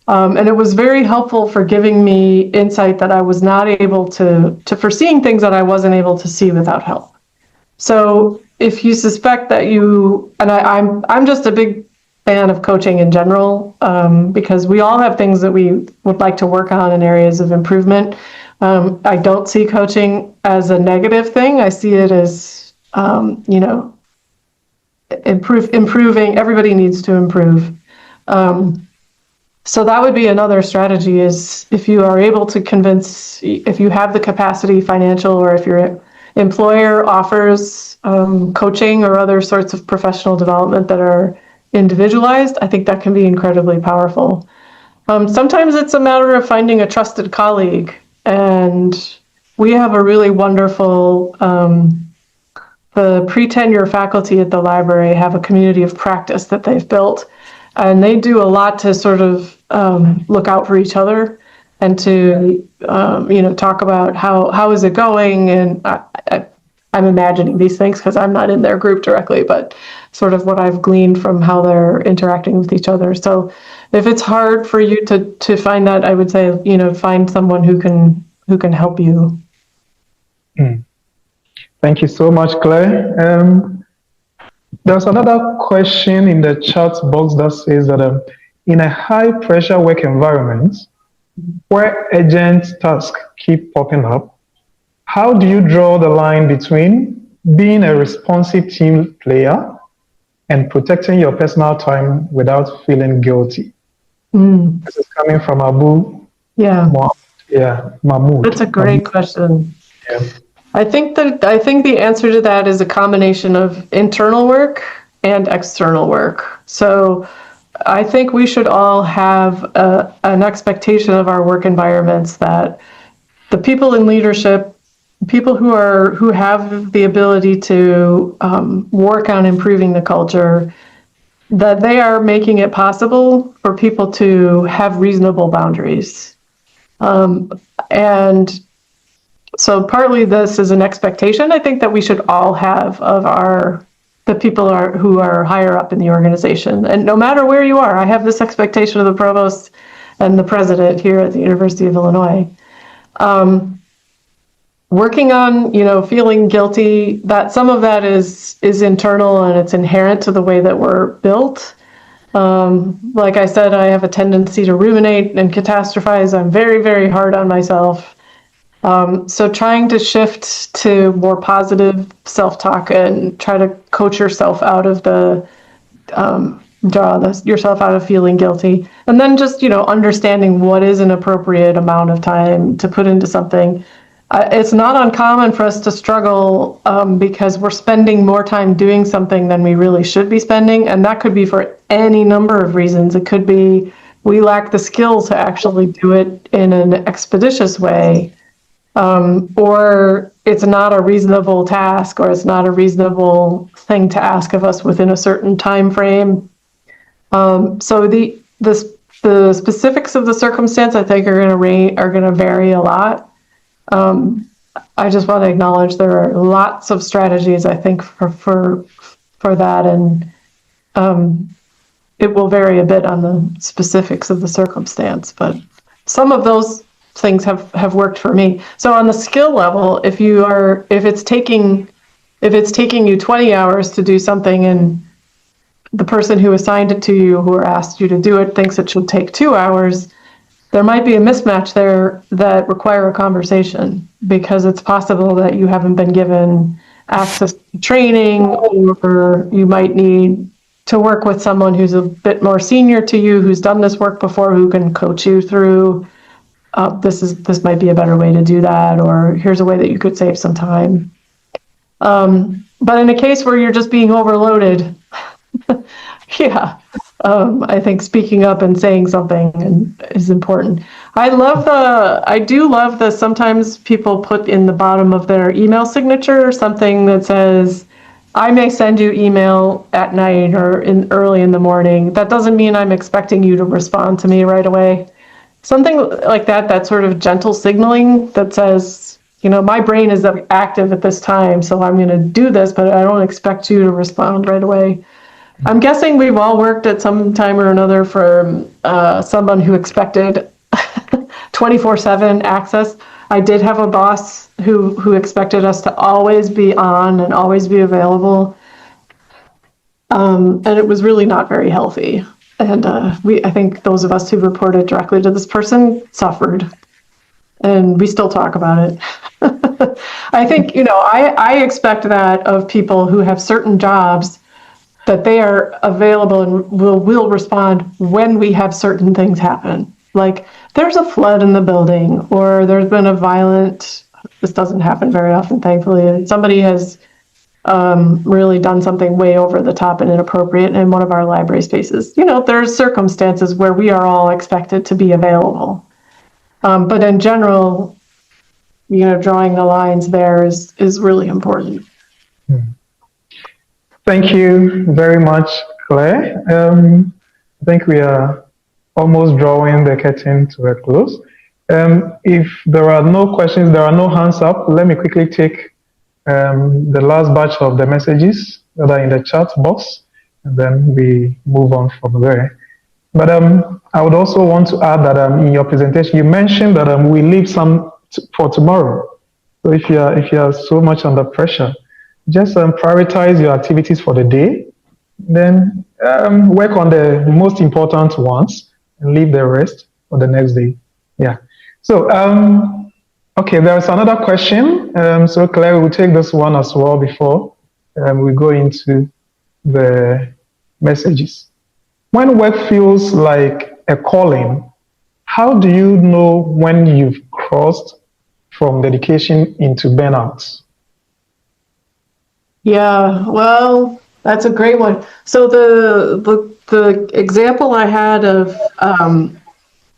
And it was very helpful for giving me insight that I was not able to foreseeing things that I wasn't able to see without help. So if you suspect that I'm just a big fan of coaching in general, because we all have things that we would like to work on in areas of improvement. I don't see coaching as a negative thing. I see it as, improving. Everybody needs to improve. So that would be another strategy, is if you are able to convince, if you have the capacity, financial, or if your employer offers coaching or other sorts of professional development that are individualized, I think that can be incredibly powerful. Sometimes it's a matter of finding a trusted colleague, and we have a really wonderful, the pre-tenure faculty at the library have a community of practice that they've built, and they do a lot to sort of look out for each other and to talk about how is it going. And I'm imagining these things because I'm not in their group directly, but sort of what I've gleaned from how they're interacting with each other. So if it's hard for you to find that, I would say, find someone who can help you. Thank you so much, Claire. There's another question in the chat box that says that in a high-pressure work environment where urgent tasks keep popping up, how do you draw the line between being a responsive team player and protecting your personal time without feeling guilty? This is coming from Abu. Mahmoud. That's a great question. Yeah. I think the answer to that is a combination of internal work and external work. So I think we should all have an expectation of our work environments that the people in leadership, people who have the ability to work on improving the culture, that they are making it possible for people to have reasonable boundaries. And so partly this is an expectation I think that we should all have of the people who are higher up in the organization. And no matter where you are, I have this expectation of the provost and the president here at the University of Illinois. Working on, feeling guilty, that some of that is internal and it's inherent to the way that we're built. Like I said, I have a tendency to ruminate and catastrophize. I'm very, very hard on myself. So trying to shift to more positive self-talk and try to coach yourself out of yourself out of feeling guilty. And then just, understanding what is an appropriate amount of time to put into something. It's not uncommon for us to struggle because we're spending more time doing something than we really should be spending. And that could be for any number of reasons. It could be we lack the skills to actually do it in an expeditious way. Or it's not a reasonable task, or it's not a reasonable thing to ask of us within a certain time frame. So the specifics of the circumstance, I think, are going to vary a lot. I just want to acknowledge there are lots of strategies, I think, for that, and it will vary a bit on the specifics of the circumstance, but some of those things have worked for me. So on the skill level, if it's taking you 20 hours to do something and the person who assigned it to you, who asked you to do it, thinks it should take 2 hours, there might be a mismatch there that require a conversation, because it's possible that you haven't been given access to training, or you might need to work with someone who's a bit more senior to you, who's done this work before, who can coach you through, this might be a better way to do that, or here's a way that you could save some time. But in a case where you're just being overloaded, yeah, I think speaking up and saying something is important. I do love the sometimes people put in the bottom of their email signature something that says, I may send you email at night or early in the morning. That doesn't mean I'm expecting you to respond to me right away. Something like that sort of gentle signaling that says, my brain is active at this time, so I'm going to do this, but I don't expect you to respond right away. I'm guessing we've all worked at some time or another for someone who expected 24/7 access. I did have a boss who expected us to always be on and always be available. And it was really not very healthy. And I think those of us who reported directly to this person suffered. And we still talk about it. I think, I expect that of people who have certain jobs, that they are available and will respond when we have certain things happen. Like there's a flood in the building, or there's been this doesn't happen very often, thankfully. Somebody has really done something way over the top and inappropriate in one of our library spaces. There's circumstances where we are all expected to be available. But in general, drawing the lines there is really important. Thank you very much, Claire. I think we are almost drawing the curtain to a close. If there are no questions, there are no hands up, let me quickly take the last batch of the messages that are in the chat box, and then we move on from there. But I would also want to add that in your presentation, you mentioned that we leave some for tomorrow. So if you are so much under pressure, just prioritize your activities for the day, then work on the most important ones and leave the rest for the next day. Yeah. So, okay, there's another question. So Claire, we'll take this one as well before we go into the messages. When work feels like a calling, how do you know when you've crossed from dedication into burnout? Yeah, well, that's a great one. So the example I had of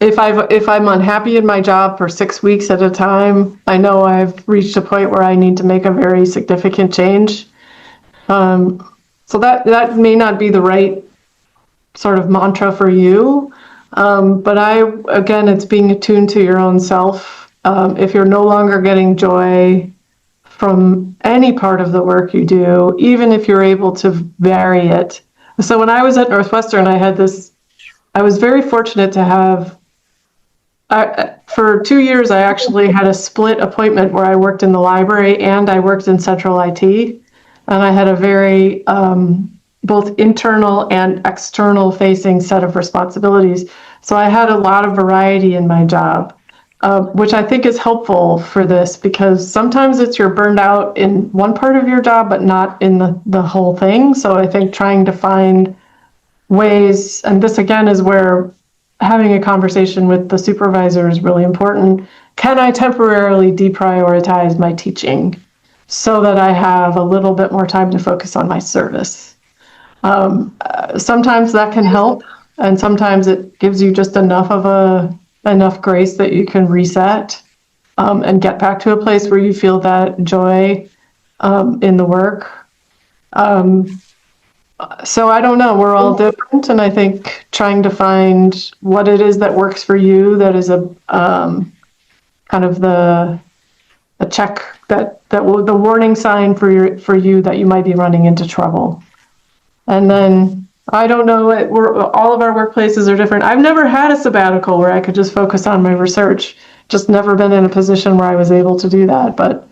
if I'm unhappy in my job for 6 weeks at a time, I know I've reached a point where I need to make a very significant change. So that may not be the right sort of mantra for you, but again, it's being attuned to your own self. If you're no longer getting joy from any part of the work you do, even if you're able to vary it. So when I was at Northwestern, I was very fortunate to have, for 2 years, I actually had a split appointment where I worked in the library and I worked in central IT. And I had a very, both internal and external facing set of responsibilities. So I had a lot of variety in my job. Which I think is helpful for this, because sometimes you're burned out in one part of your job, but not in the whole thing. So I think trying to find ways, and this again is where having a conversation with the supervisor is really important. Can I temporarily deprioritize my teaching so that I have a little bit more time to focus on my service? Sometimes that can help, and sometimes it gives you just enough grace that you can reset and get back to a place where you feel that joy in the work. So I don't know, we're all different, and I think trying to find what it is that works for you, that is a kind of the check that will, the warning sign for you that you might be running into trouble. And then I don't know, all of our workplaces are different. I've never had a sabbatical where I could just focus on my research, just never been in a position where I was able to do that. But,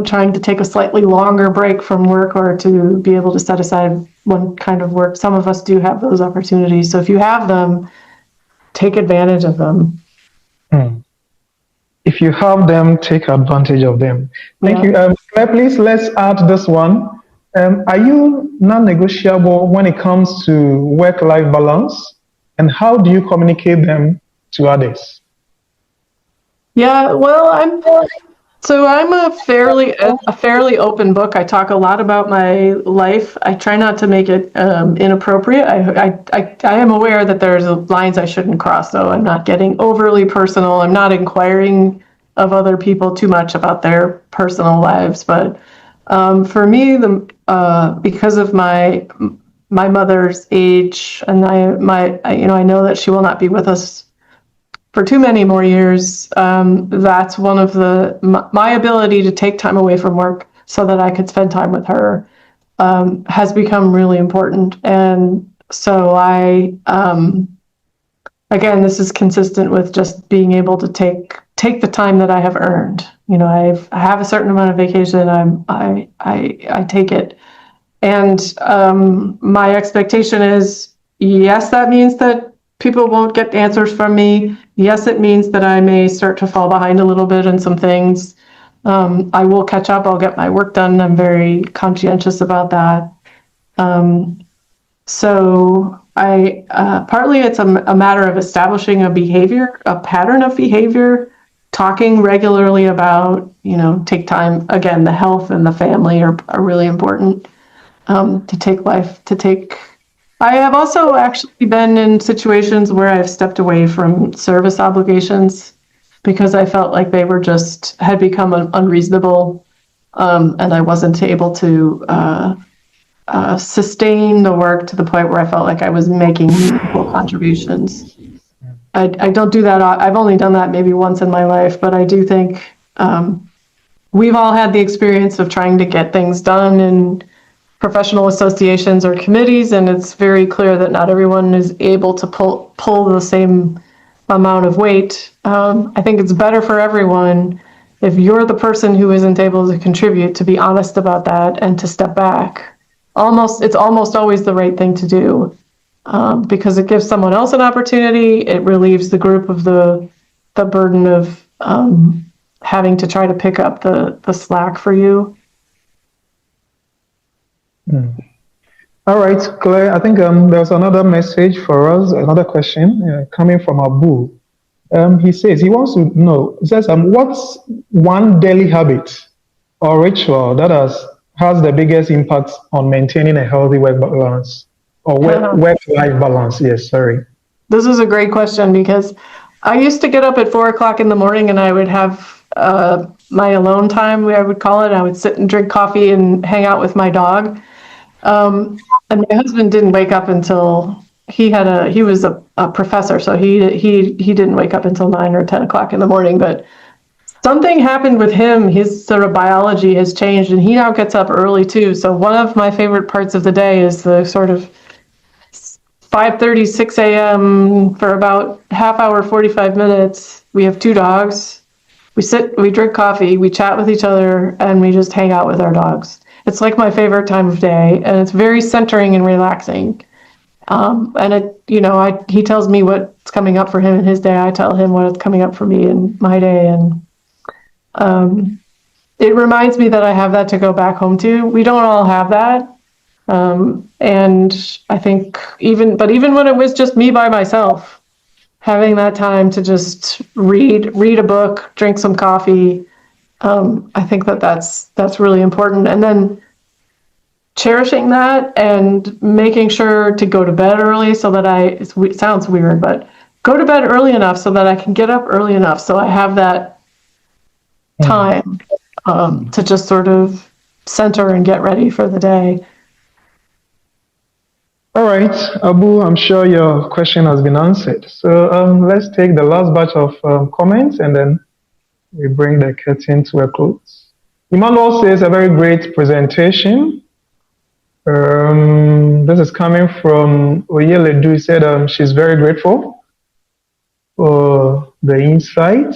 trying to take a slightly longer break from work, or to be able to set aside one kind of work. Some of us do have those opportunities. So if you have them, take advantage of them. If you have them, take advantage of them. Thank you. Claire, please, let's add this one. Are you non-negotiable when it comes to work-life balance? And how do you communicate them to others? Yeah, well, I'm a fairly open book. I talk a lot about my life. I try not to make it inappropriate. I am aware that there's lines I shouldn't cross, though. I'm not getting overly personal. I'm not inquiring of other people too much about their personal lives. But for me, because of my mother's age, and I know that she will not be with us for too many more years. That's one of my ability to take time away from work so that I could spend time with her has become really important. And so again, this is consistent with just being able to take the time that I have earned. I have a certain amount of vacation. I take it. And my expectation is, yes, that means that people won't get answers from me. Yes, it means that I may start to fall behind a little bit in some things. I will catch up. I'll get my work done. I'm very conscientious about that. So partly it's a matter of establishing a behavior, a pattern of behavior, talking regularly about, take time. Again, the health and the family are really important I have also actually been in situations where I've stepped away from service obligations because I felt like they had become unreasonable, and I wasn't able to sustain the work to the point where I felt like I was making meaningful contributions. I don't do that. I've only done that maybe once in my life, but I do think we've all had the experience of trying to get things done in professional associations or committees, and it's very clear that not everyone is able to pull the same amount of weight. I think it's better for everyone if you're the person who isn't able to contribute to be honest about that and to step back. It's almost always the right thing to do because it gives someone else an opportunity. It relieves the group of the burden of having to try to pick up the slack for you. All right, Claire, I think there's another message for us, another question coming from Abu. He says he wants to know, what's one daily habit or ritual that has the biggest impact on maintaining a healthy work balance or work-life balance? Yes, sorry. This is a great question because I used to get up at 4:00 in the morning and I would have my alone time, I would call it. I would sit and drink coffee and hang out with my dog. And my husband didn't wake up until he was a professor, so he didn't wake up until 9 or 10 o'clock in the morning. But something happened with him. His sort of biology has changed, and he now gets up early too. So one of my favorite parts of the day is the sort of 5:30, 6 a.m. for about half hour, 45 minutes. We have 2 dogs. We sit, we drink coffee, we chat with each other, and we just hang out with our dogs. It's like my favorite time of day, and it's very centering and relaxing. And he tells me what's coming up for him in his day. I tell him what's coming up for me in my day, and it reminds me that I have that to go back home to. We don't all have that, and I think even when it was just me by myself, having that time to just read a book, drink some coffee. I think that's really important. And then cherishing that and making sure to go to bed early so that it sounds weird, but go to bed early enough so that I can get up early enough so I have that time to just sort of center and get ready for the day. All right, Abu, I'm sure your question has been answered. So let's take the last batch of comments and then we bring the curtain to a close. Emmanuel says a very great presentation. This is coming from Oyeledu. He said she's very grateful for the insight.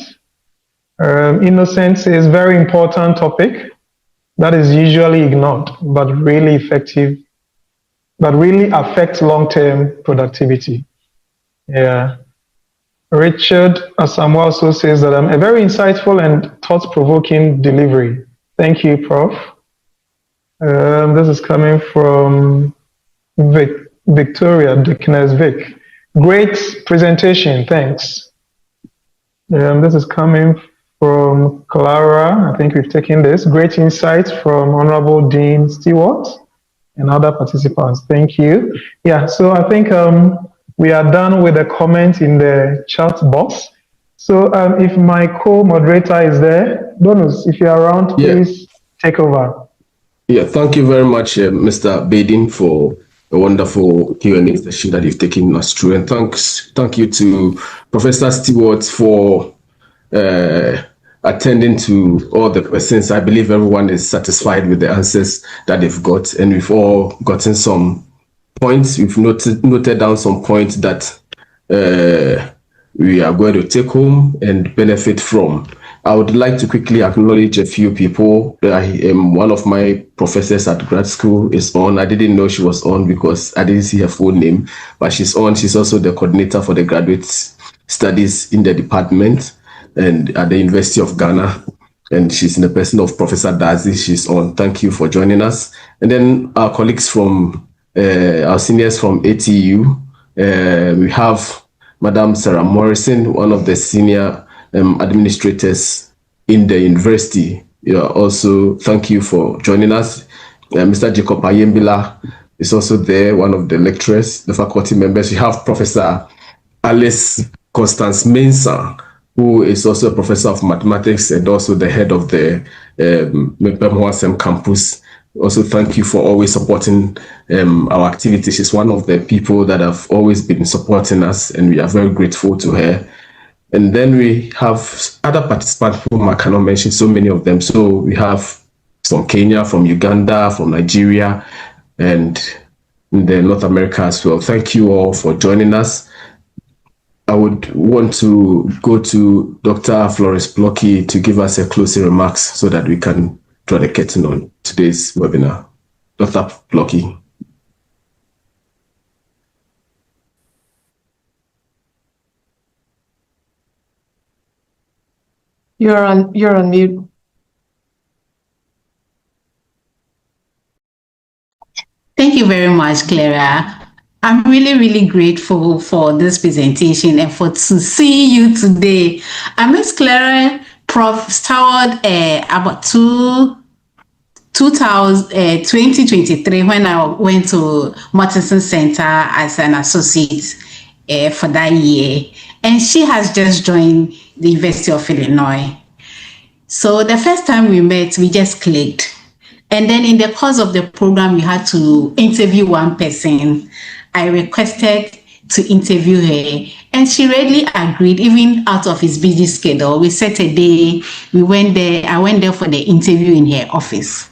Innocence is a very important topic that is usually ignored, but really affects long-term productivity. Yeah. Richard Asamoah also says that a very insightful and thought-provoking delivery. Thank you, Prof. This is coming from Victoria Dickness Vic. Great presentation, thanks. This is coming from Clara. I think we've taken this. Great insights from Honorable Dean Stewart and other participants. Thank you. Yeah, so I think we are done with the comment in the chat box. So if my co-moderator is there, Donus, if you're around, please take over. Yeah, thank you very much, Mr. Badin, for a wonderful Q&A session that you've taken us through. And thank you to Professor Stewart for attending to all the questions. I believe everyone is satisfied with the answers that they've got, and we've all gotten some points. We've noted down some points that we are going to take home and benefit from. I would like to quickly acknowledge a few people. One of my professors at grad school is on. I didn't know she was on because I didn't see her full name, but she's on. She's also the coordinator for the graduate studies in the department and at the University of Ghana. And she's in the person of Professor Dazi. She's on. Thank you for joining us. And then our colleagues from, our seniors from ATU, we have Madam Sarah Morrison, one of the senior administrators in the university. Also, thank you for joining us. Mr. Jacob Ayembila is also there, one of the lecturers, the faculty members. We have Professor Alice Constance Mensah, who is also a professor of mathematics and also the head of the Mepemhoasem campus. Also, thank you for always supporting our activities. She's one of the people that have always been supporting us, and we are very grateful to her. And then we have other participants whom I cannot mention, so many of them. So we have from Kenya, from Uganda, from Nigeria, and in the North America as well. Thank you all for joining us. I would want to go to Dr. Florence Blocky to give us a closing remarks so that we can draw the curtain on today's webinar. Dr. Blocky. You're on mute. Thank you very much, Clara. I'm really, really grateful for this presentation and for to see you today. I met Clara, Prof. Stewart, about 2023 when I went to Murchison Center as an associate for that year. And she has just joined the University of Illinois. So the first time we met, we just clicked. And then in the course of the program, we had to interview one person. I requested to interview her, and she readily agreed, even out of his busy schedule. We set a day, we went there, I went there for the interview in her office.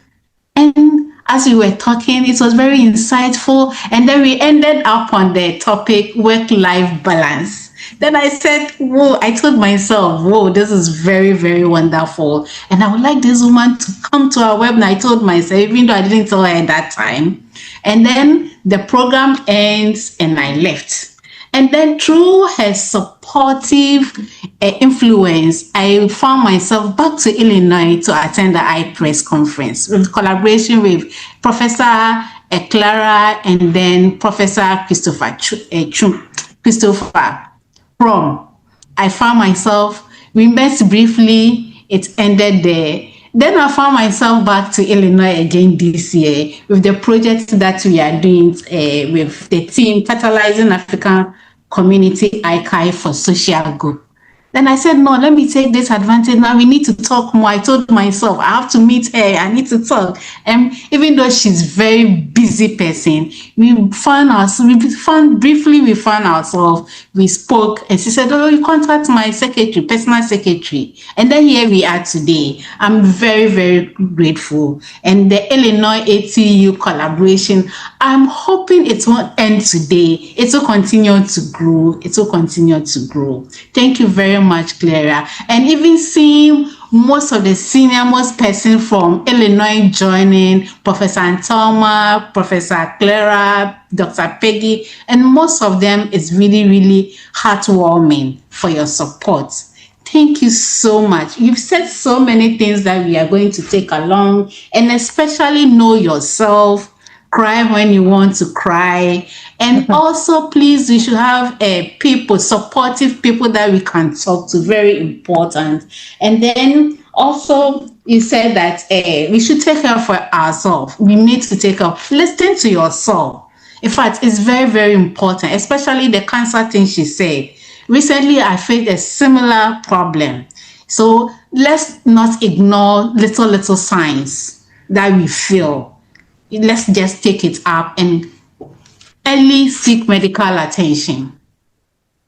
And as we were talking, it was very insightful. And then we ended up on the topic work-life balance. Then I said, whoa, I told myself, whoa, this is very, very wonderful. And I would like this woman to come to our webinar. I told myself, even though I didn't tell her at that time. And then the program ends and I left. And then through her supportive influence, I found myself back to Illinois to attend the iPress conference with collaboration with Professor Clara and then Professor Christopher From. I found myself, we met briefly, it ended there. Then I found myself back to Illinois again this year with the project that we are doing with the team Catalyzing African Community Archive for Social Good. Then I said, no, let me take this advantage. Now we need to talk more. I told myself, I have to meet her. I need to talk. And even though she's a very busy person, we found ourselves, we spoke, and she said, oh, you contact my secretary, personal secretary. And then here we are today. I'm very, very grateful. And the Illinois ATU collaboration, I'm hoping it won't end today. It will continue to grow. It will continue to grow. Thank you very much, Clara. And even seeing most of the senior-most person from Illinois joining, Professor Antoma, Professor Clara, Dr. Peggy, and most of them is really, really heartwarming for your support. Thank you so much. You've said so many things that we are going to take along, and especially know yourself, cry when you want to cry, and also please, we should have people, supportive people that we can talk to, very important. And then also you said that we should take care of ourselves. We need to take care. Listen to yourself. In fact, it's very, very important, especially the cancer thing she said. Recently, I faced a similar problem. So let's not ignore little signs that we feel. Let's just take it up and early seek medical attention.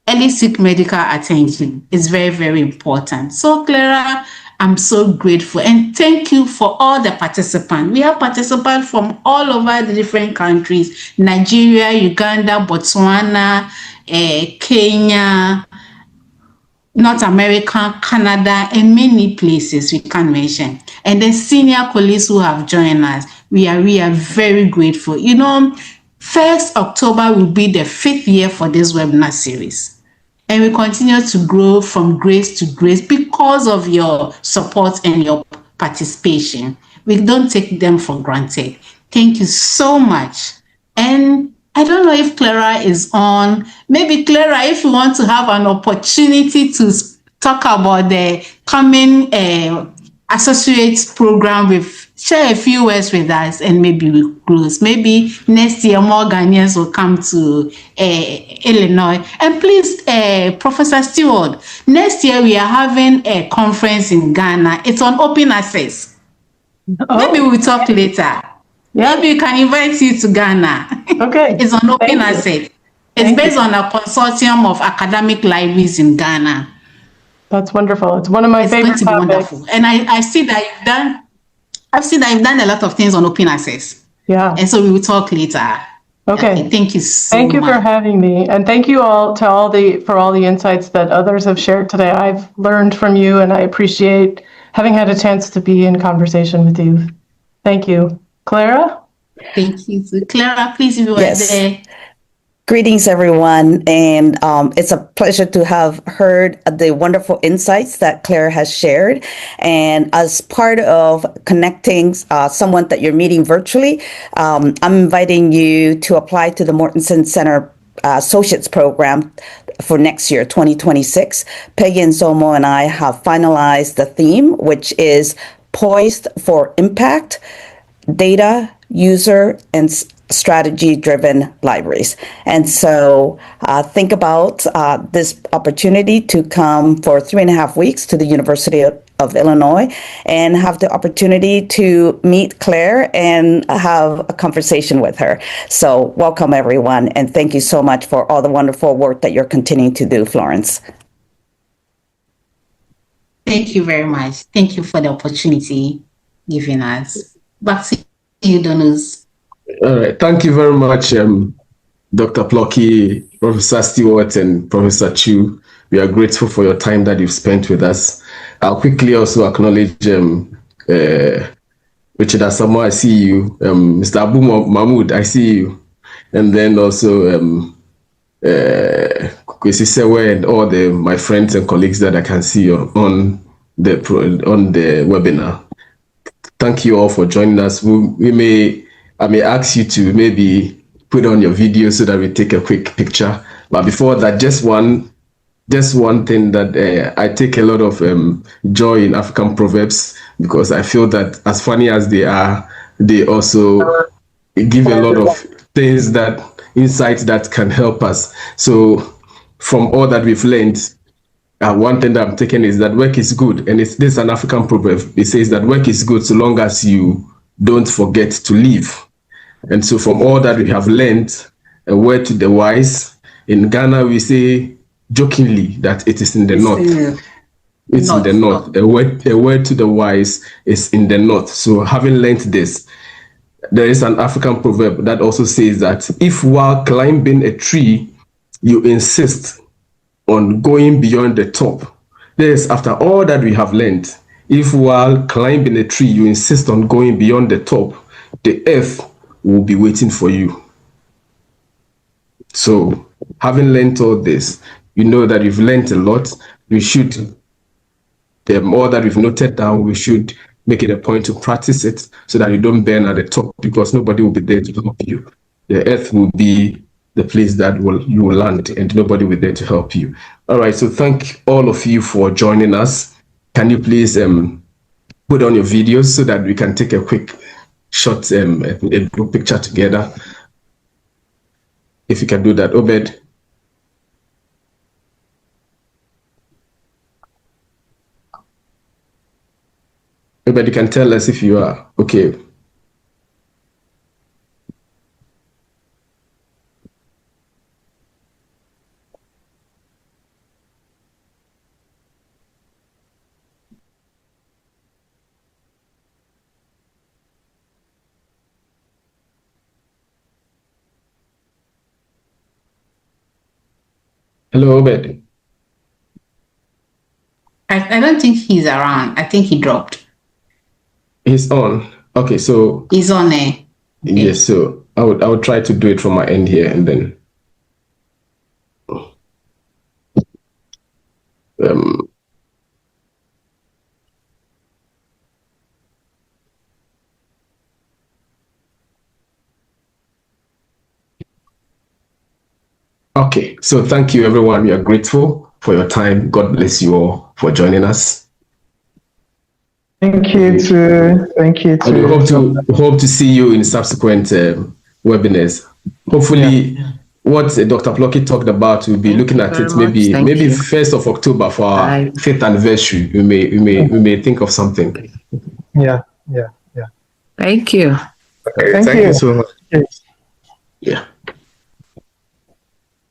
Early seek medical attention is very, very important. So, Clara, I'm so grateful. And thank you for all the participants. We have participants from all over the different countries: Nigeria, Uganda, Botswana, Kenya, North America, Canada, and many places we can mention. And the senior colleagues who have joined us, we are very grateful. 1st October will be the 5th year for this webinar series. And we continue to grow from grace to grace because of your support and your participation. We don't take them for granted. Thank you so much. And I don't know if Clara is on. Maybe Clara, if you want to have an opportunity to talk about the coming associate program, share a few words with us, and maybe we'll close. Maybe next year more Ghanaians will come to Illinois. And please, Professor Stewart, next year we are having a conference in Ghana. It's on open access. Maybe we'll talk later. Yeah. Maybe we can invite you to Ghana. Okay. It's on open access. It's based on a consortium of academic libraries in Ghana. That's wonderful. It's one of my favorite topics. Wonderful. And I see that you've done a lot of things on open access. Yeah. And so we will talk later. Okay. Thank you so much. Thank you for having me. And thank you all for all the insights that others have shared today. I've learned from you, and I appreciate having had a chance to be in conversation with you. Thank you. Clara? Thank you. Clara, please, if you are there. Greetings, everyone, and it's a pleasure to have heard the wonderful insights that Claire has shared. And as part of connecting someone that you're meeting virtually, I'm inviting you to apply to the Mortensen Center Associates Program for next year, 2026. Peggy and Zomo and I have finalized the theme, which is Poised for Impact, Data, User, and Strategy-Driven Libraries. And so think about this opportunity to come for 3.5 weeks to the University of Illinois and have the opportunity to meet Claire and have a conversation with her. So welcome, everyone, and thank you so much for all the wonderful work that you're continuing to do, Florence. Thank you very much. Thank you for the opportunity given us. Back to you, Donus. All right. Thank you very much, Dr. Plucky, Professor Stewart, and Professor Chu. We are grateful for your time that you've spent with us. I'll quickly also acknowledge Richard Asamoah, I see you. Mr. Abu Mahmoud, I see you. And then also Kwesi Sewe and all my friends and colleagues that I can see on the webinar. Thank you all for joining us. I may ask you to maybe put on your video so that we take a quick picture. But before that, just one thing that I take a lot of joy in African proverbs, because I feel that as funny as they are, they also give a lot of things insights that can help us. So from all that we've learned, one thing that I'm taking is that work is good. And this is an African proverb. It says that work is good so long as you don't forget to live. And so from all that we have learned, a word to the wise. In Ghana, we say jokingly that it is in the north. It's in the north. A word to the wise is in the north. So having learned this, there is an African proverb that also says that if while climbing a tree, you insist on going beyond the top, Yes, after all that we have learned, if while climbing a tree you insist on going beyond the top, the earth will be waiting for you. So, having learned all this, you know that you've learned a lot. We should, the more that we've noted down, we should make it a point to practice it so that you don't burn at the top, because nobody will be there to help you. The earth will be the place that you will land, and nobody will be there to help you. All right, so thank all of you for joining us. Can you please put on your videos so that we can take a quick shot, a group picture together? If you can do that, Obed. Obed, you can tell us if you are okay. Hello, Obed. I don't think he's around. I think he dropped. He's on. Okay, so he's on there. Okay. Yes, so I would try to do it from my end here, and then okay, so thank you everyone. We are grateful for your time. God bless you all for joining us. Thank you to And we hope to see you in subsequent webinars. Hopefully, what Dr. Plucky talked about, we'll be looking at it maybe 1st of October for our 5th anniversary. We may think of something. Yeah. Thank you. Okay, thank you so much. Yes. Yeah.